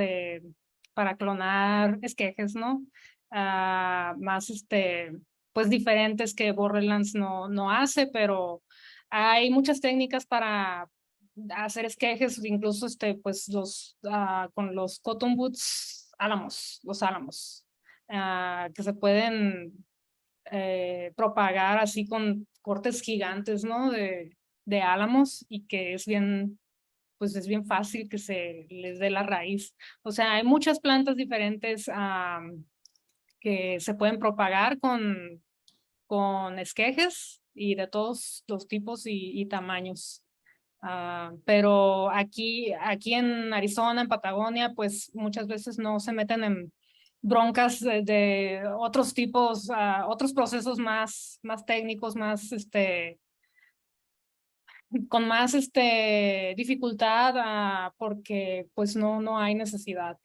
para clonar esquejes, ¿no? Más pues diferentes que Borderlands no hace, pero hay muchas técnicas para hacer esquejes, incluso pues con los cotton boots los álamos, que se pueden propagar así con cortes gigantes, ¿no? De álamos, y que es bien fácil que se les dé la raíz. O sea, hay muchas plantas diferentes que se pueden propagar con esquejes y de todos los tipos y tamaños. Pero aquí en Arizona, en Patagonia, pues muchas veces no se meten en broncas de otros tipos, otros procesos más técnicos, más con más dificultad, porque pues no hay necesidad.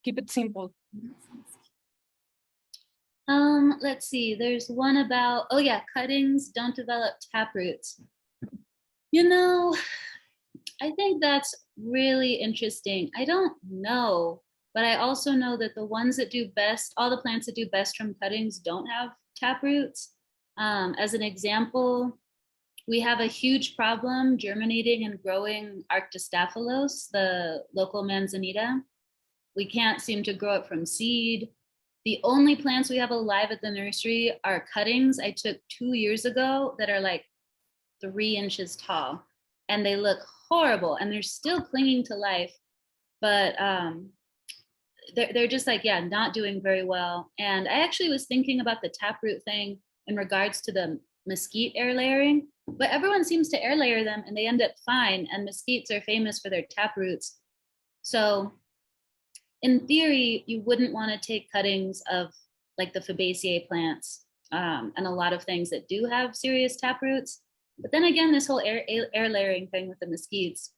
Keep it simple. Let's see, there's one about, oh yeah, cuttings don't develop taproots. I think that's really interesting. I don't know, but I also know that the ones that do best, all the plants that do best from cuttings don't have taproots. As an example, we have a huge problem germinating and growing Arctostaphylos, the local manzanita. We can't seem to grow it from seed. The only plants we have alive at the nursery are cuttings I took 2 years ago that are like 3 inches tall, and they look horrible, and they're still clinging to life, but they're just like, yeah, not doing very well. And I actually was thinking about the taproot thing in regards to the mesquite air layering, but everyone seems to air layer them and they end up fine, and mesquites are famous for their taproots. So in theory, you wouldn't want to take cuttings of like the Fabaceae plants and a lot of things that do have serious taproots. But then again, this whole air layering thing with the mesquites,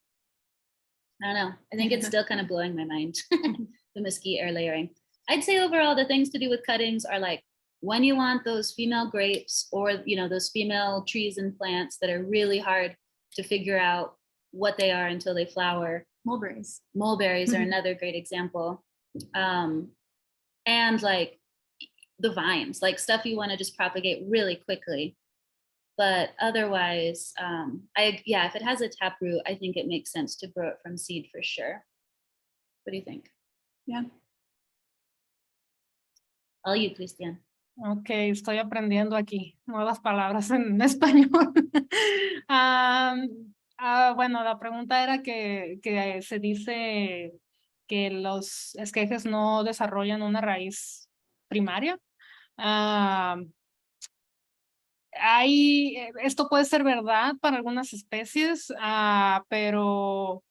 I don't know. I think it's still kind of blowing my mind, the mesquite air layering. I'd say overall, the things to do with cuttings are like when you want those female grapes or, you know, those female trees and plants that are really hard to figure out what they are until they flower. Mulberries. Mulberries are another great example. And like the vines, like stuff you want to just propagate really quickly. But otherwise, if it has a taproot, I think it makes sense to grow it from seed for sure. What do you think? Yeah. All you, Cristian. Ok, estoy aprendiendo aquí nuevas palabras en español. Bueno, la pregunta era que se dice que los esquejes no desarrollan una raíz primaria. Esto puede ser verdad para algunas especies, pero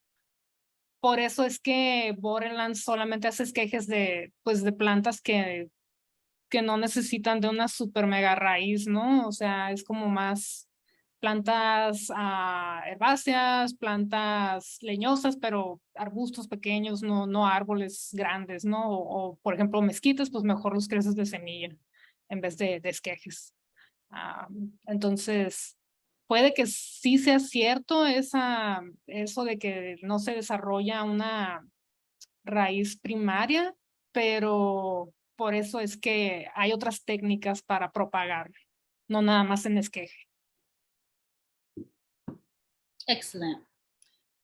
por eso es que Borderlands solamente hace esquejes de plantas que no necesitan de una super mega raíz, ¿no? O sea, es como más plantas herbáceas, plantas leñosas, pero arbustos pequeños, no árboles grandes, ¿no? O por ejemplo, mezquites, pues mejor los creces de semilla en vez de esquejes. Entonces, puede que sí sea cierto eso de que no se desarrolla una raíz primaria, pero por eso es que hay otras técnicas para propagar, no nada más en esqueje. Excellent.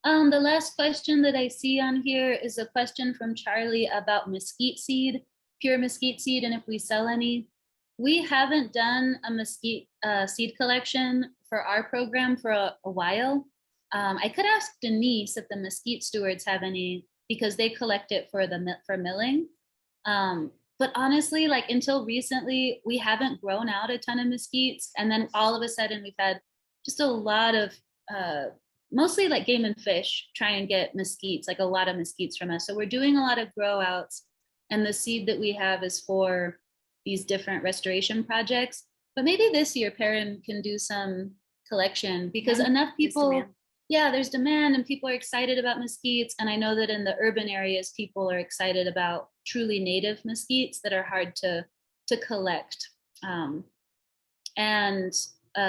The last question that I see on here is a question from Charlie about mesquite seed, pure mesquite seed, and if we sell any. We haven't done a mesquite seed collection for our program for a while. I could ask Denise if the mesquite stewards have any, because they collect it for milling. But honestly, like until recently, we haven't grown out a ton of mesquites. And then all of a sudden we've had just a lot of, mostly like game and fish, try and get mesquites, like a lot of mesquites from us. So we're doing a lot of grow outs, and the seed that we have is for these different restoration projects. But maybe this year Perin can do some collection, because enough people, there's demand and people are excited about mesquites. And I know that in the urban areas, people are excited about truly native mesquites that are hard to collect.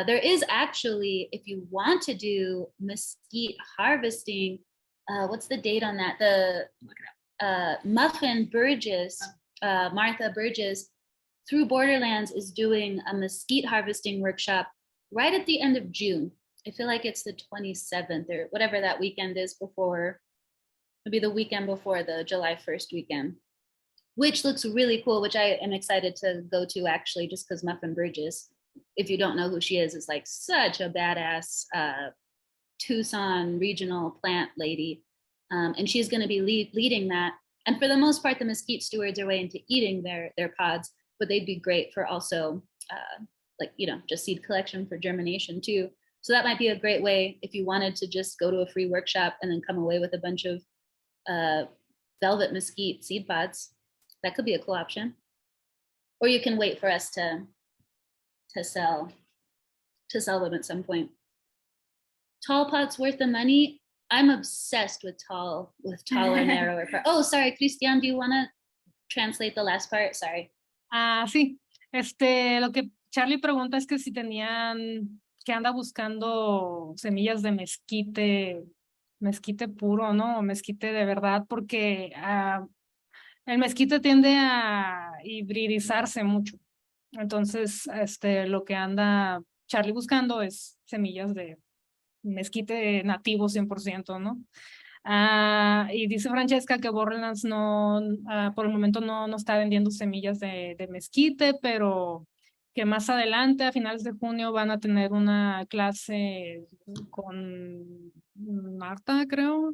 There is actually, if you want to do mesquite harvesting, what's the date on that? Muffin Burgess, Martha Burgess, through Borderlands, is doing a mesquite harvesting workshop right at the end of June. I feel like it's the 27th or whatever that weekend is before, maybe the weekend before the July 1st weekend, which looks really cool, which I am excited to go to actually, just because Muffin Burgess, if you don't know who she is like such a badass Tucson regional plant lady. And she's going to be leading that. And for the most part, the mesquite stewards are way into eating their pods, but they'd be great for also just seed collection for germination too. So that might be a great way if you wanted to just go to a free workshop and then come away with a bunch of velvet mesquite seed pods. That could be a cool option. Or you can wait for us to sell them at some point. Tall pots worth the money. I'm obsessed with tall or narrower parts. Oh, sorry, Cristian, do you want to translate the last part? Sorry. Sí, lo que Charlie pregunta es que si tenían, que anda buscando semillas de mezquite puro, ¿no? O mezquite de verdad, porque el mezquite tiende a hibridizarse mucho. Entonces, lo que anda Charlie buscando es semillas de mezquite nativo 100%, ¿no? Y dice Francesca que Borderlands no, por el momento no está vendiendo semillas de mezquite, pero que más adelante, a finales de junio, van a tener una clase con Marta, creo.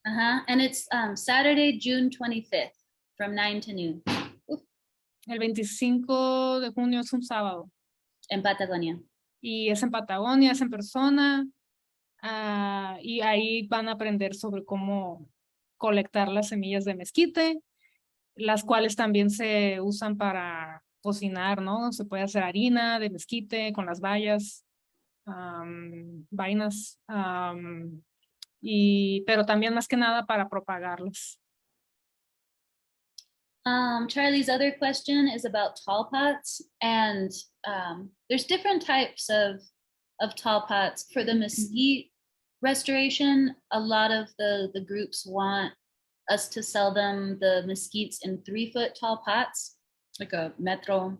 And it's Saturday, June 25th from 9 to noon. El 25 de junio es un sábado. En Patagonia. Y es en Patagonia, es en persona. Y ahí van a aprender sobre cómo colectar las semillas de mezquite, las cuales también se usan para cocinar, ¿no? Se puede hacer harina de mezquite con las bayas, vainas, pero también más que nada para propagarlas. Charlie's other question is about tall pots, and there's different types of tall pots. For the mesquite restoration, a lot of the groups want us to sell them the mesquites in 3-foot tall pots, like a metro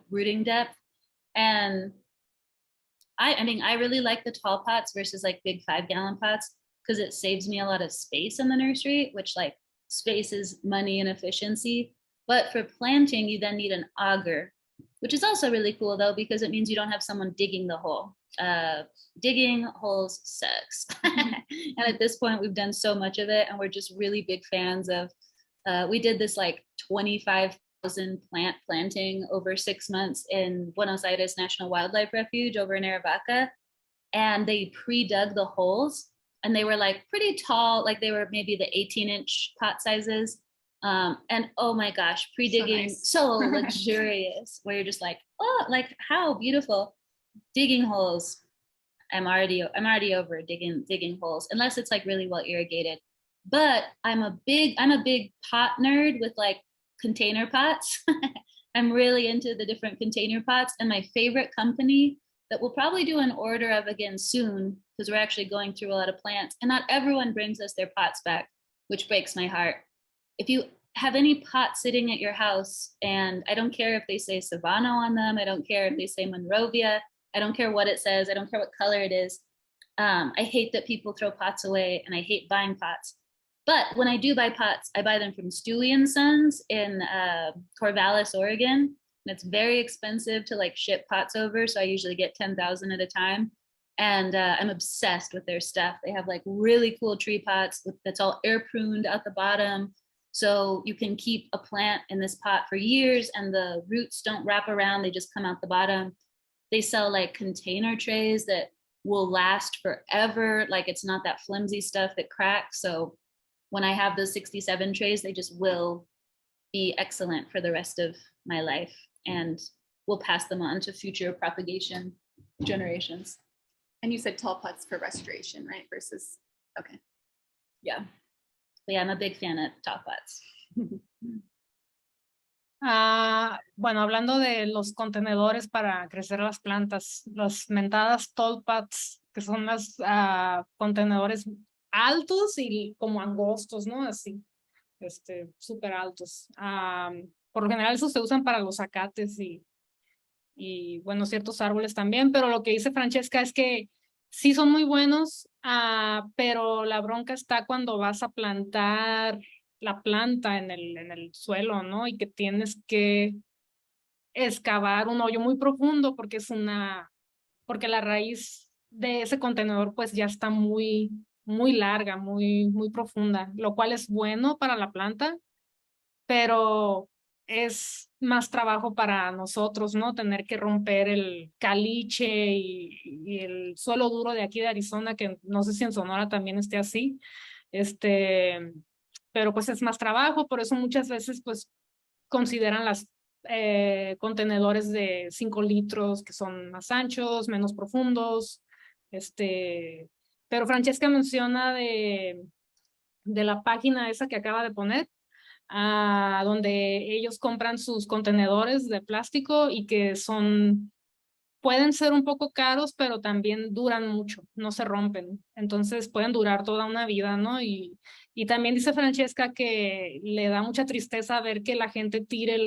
rooting depth. And I mean, I really like the tall pots versus like big 5-gallon pots because it saves me a lot of space in the nursery, which like space is money and efficiency. But for planting, you then need an auger, which is also really cool though, because it means you don't have someone digging the hole. Digging holes sucks. And at this point, we've done so much of it, and we're just really big fans of, we did this like 25,000 plant planting over 6 months in Buenos Aires National Wildlife Refuge over in Aravaca. And they pre-dug the holes, and they were like pretty tall, like they were maybe the 18-inch pot sizes. And oh my gosh, pre-digging, so luxurious, where you're just like, oh, like how beautiful. Digging holes, I'm already over digging holes, unless it's like really well irrigated. But I'm a big pot nerd with like container pots. I'm really into the different container pots, and my favorite company that we'll probably do an order of again soon, because we're actually going through a lot of plants, and not everyone brings us their pots back, which breaks my heart. If you have any pots sitting at your house, and I don't care if they say Savannah on them, I don't care if they say Monrovia, I don't care what it says, I don't care what color it is. I hate that people throw pots away, and I hate buying pots. But when I do buy pots, I buy them from Stewie and Sons in Corvallis, Oregon. And it's very expensive to like ship pots over, so I usually get 10,000 at a time. And I'm obsessed with their stuff. They have like really cool tree pots that's all air pruned out the bottom. So you can keep a plant in this pot for years, and the roots don't wrap around, they just come out the bottom. They sell like container trays that will last forever. Like it's not that flimsy stuff that cracks. So when I have those 67 trays, they just will be excellent for the rest of my life, and we'll pass them on to future propagation generations. And you said tall pots for restoration, right? Versus, okay. Yeah. But yeah, I'm a big fan of tall pots. Bueno, hablando de los contenedores para crecer las plantas, las mentadas tall pots, que son los contenedores altos y como angostos, ¿no? Así, súper altos. Por lo general esos se usan para los zacates y bueno, ciertos árboles también, pero lo que dice Francesca es que sí son muy buenos, pero la bronca está cuando vas a plantar la planta en el suelo, ¿no? Y que tienes que excavar un hoyo muy profundo porque porque la raíz de ese contenedor pues ya está muy larga, muy profunda, lo cual es bueno para la planta, pero es más trabajo para nosotros, ¿no? Tener que romper el caliche y el suelo duro de aquí de Arizona, que no sé si en Sonora también esté así, pero pues es más trabajo, por eso muchas veces pues consideran las contenedores de 5 litros que son más anchos, menos profundos, pero Francesca menciona de la página esa que acaba de poner, donde ellos compran sus contenedores de plástico y que pueden ser un poco caros, pero también duran mucho, no se rompen. Entonces pueden durar toda una vida, ¿no? Y también dice Francesca que le da mucha tristeza ver que la gente tire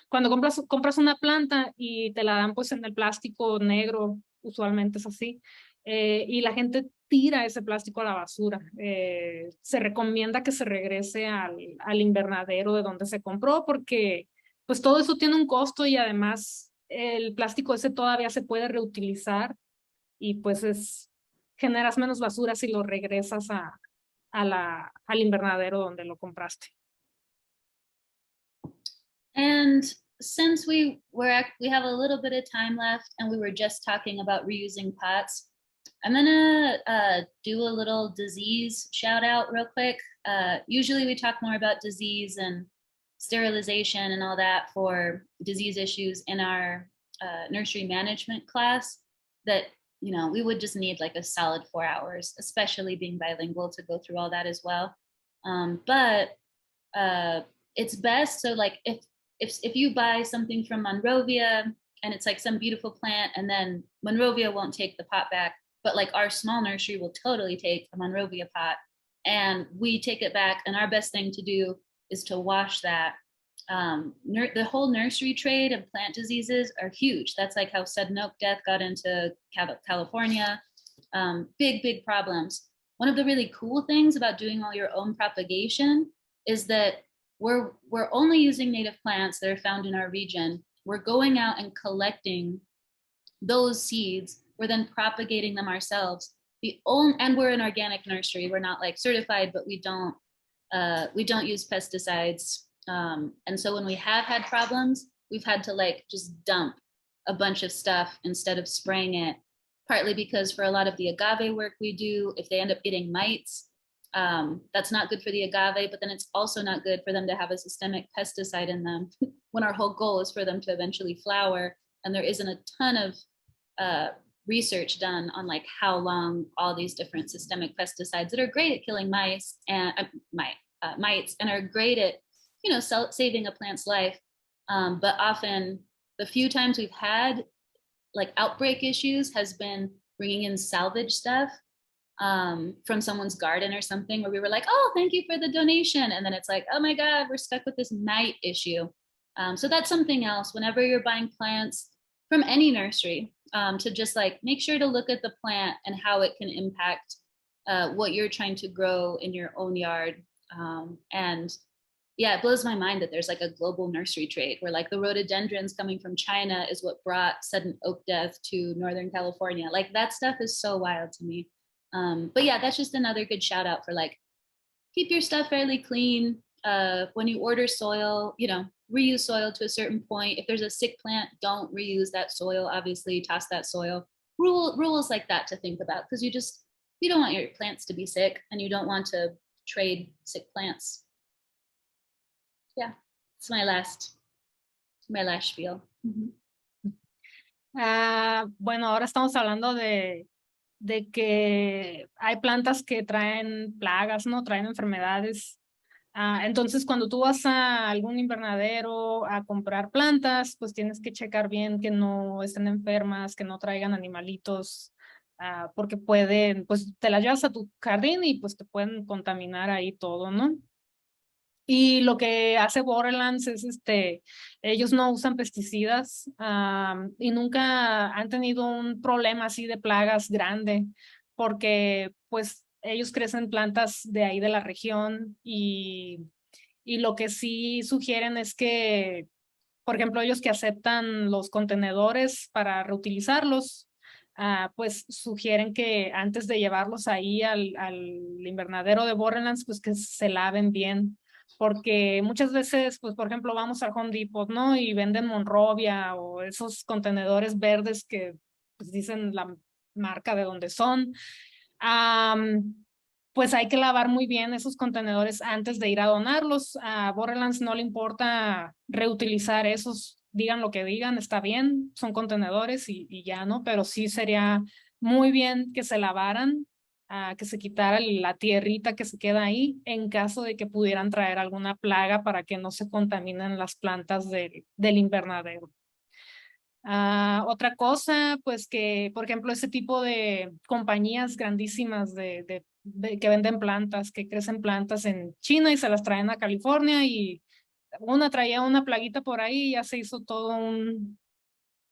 cuando compras una planta y te la dan pues en el plástico negro, usualmente es así, y la gente tira ese plástico a la basura. Se recomienda que se regrese al invernadero de donde se compró porque pues todo eso tiene un costo y además el plástico ese todavía se puede reutilizar y pues generas menos basura si lo regresas al invernadero donde lo compraste. And since we have a little bit of time left and we were just talking about reusing pots, I'm gonna do a little disease shout out real quick. Usually we talk more about disease and sterilization and all that for disease issues in our nursery management class that, you know, we would just need like a solid 4 hours, especially being bilingual, to go through all that as well. But it's best, so like if you buy something from Monrovia and it's like some beautiful plant and then Monrovia won't take the pot back, but like our small nursery will totally take a Monrovia pot and we take it back, and our best thing to do is to wash that. The whole nursery trade of plant diseases are huge. That's like how sudden oak death got into California. Big problems. One of the really cool things about doing all your own propagation is that we're only using native plants that are found in our region. We're going out and collecting those seeds. We're then propagating them ourselves. And we're an organic nursery. We're not like certified, but we don't use pesticides. And so when we have had problems, we've had to like just dump a bunch of stuff instead of spraying it, partly because for a lot of the agave work we do, if they end up getting mites, that's not good for the agave, but then it's also not good for them to have a systemic pesticide in them when our whole goal is for them to eventually flower. And there isn't a ton of research done on like how long all these different systemic pesticides that are great at killing mice and mites and are great at, you know, saving a plant's life. But often the few times we've had like outbreak issues has been bringing in salvage stuff from someone's garden or something where we were like, oh, thank you for the donation. And then it's like, oh my God, we're stuck with this mite issue. So that's something else whenever you're buying plants from any nursery, to just like make sure to look at the plant and how it can impact what you're trying to grow in your own yard. And yeah, it blows my mind that there's like a global nursery trade where like the rhododendrons coming from China is what brought sudden oak death to Northern California. Like that stuff is so wild to me. But yeah, that's just another good shout out for like, keep your stuff fairly clean. When you order soil, you know, reuse soil to a certain point. If there's a sick plant, don't reuse that soil. Obviously, toss that soil. Rules like that to think about, because you don't want your plants to be sick and you don't want to trade sick plants. Yeah, it's my last spiel. Bueno, ahora estamos hablando de que hay plantas que traen plagas, ¿no? Traen enfermedades. Entonces, cuando tú vas a algún invernadero a comprar plantas, pues tienes que checar bien que no estén enfermas, que no traigan animalitos, porque pueden, pues te las llevas a tu jardín y pues te pueden contaminar ahí todo, ¿no? Y lo que hace Borderlands es, ellos no usan pesticidas y nunca han tenido un problema así de plagas grande, porque pues ellos crecen plantas de ahí de la región y lo que sí sugieren es que, por ejemplo, ellos que aceptan los contenedores para reutilizarlos, pues sugieren que antes de llevarlos ahí al invernadero de Borderlands, pues que se laven bien. Porque muchas veces, pues por ejemplo, vamos al Home Depot, ¿no? Y venden Monrovia o esos contenedores verdes que pues, dicen la marca de donde son. Pues hay que lavar muy bien esos contenedores antes de ir a donarlos. A Borderlands no le importa reutilizar esos, digan lo que digan, está bien, son contenedores y ya, ¿no? Pero sí sería muy bien que se lavaran, que se quitara la tierrita que se queda ahí en caso de que pudieran traer alguna plaga para que no se contaminen las plantas del invernadero. Otra cosa, pues que, por ejemplo, ese tipo de compañías grandísimas que venden plantas, que crecen plantas en China y se las traen a California y una traía una plaguita por ahí y ya se hizo todo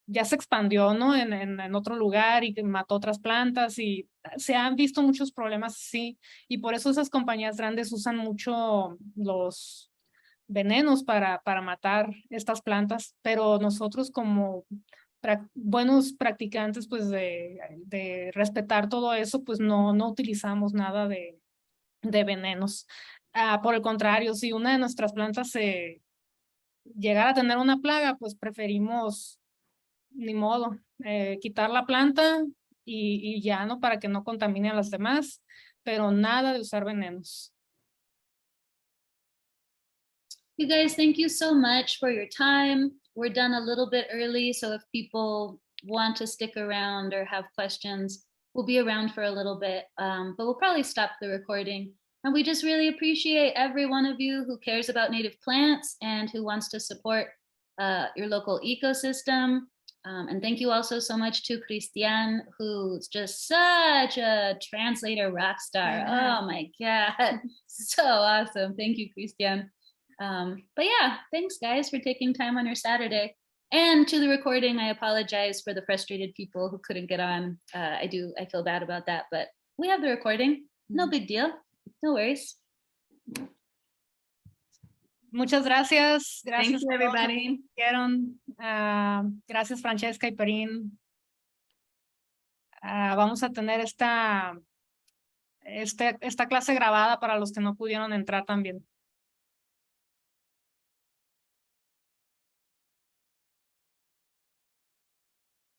ya se expandió, ¿no? En otro lugar y que mató otras plantas y se han visto muchos problemas así. Y por eso esas compañías grandes usan mucho los venenos para matar estas plantas, pero nosotros como buenos practicantes pues de respetar todo eso, pues no utilizamos nada de venenos. Por el contrario, si una de nuestras plantas se llegara a tener una plaga, pues preferimos, ni modo, quitar la planta y ya, ¿no? Para que no contamine a las demás, pero nada de usar venenos. You guys, thank you so much for your time. We're done a little bit early, so if people want to stick around or have questions, we'll be around for a little bit, but we'll probably stop the recording. And we just really appreciate every one of you who cares about native plants and who wants to support your local ecosystem. And thank you also so much to Christian, who's just such a translator rock star. Oh my God, so awesome. Thank you, Christian. But yeah, thanks guys for taking time on your Saturday. And to the recording, I apologize for the frustrated people who couldn't get on. I feel bad about that, but we have the recording. No big deal. No worries. Muchas gracias. Thank you, everybody. Gracias, Francesca y Perin. Vamos a tener esta clase grabada para los que no pudieron entrar también.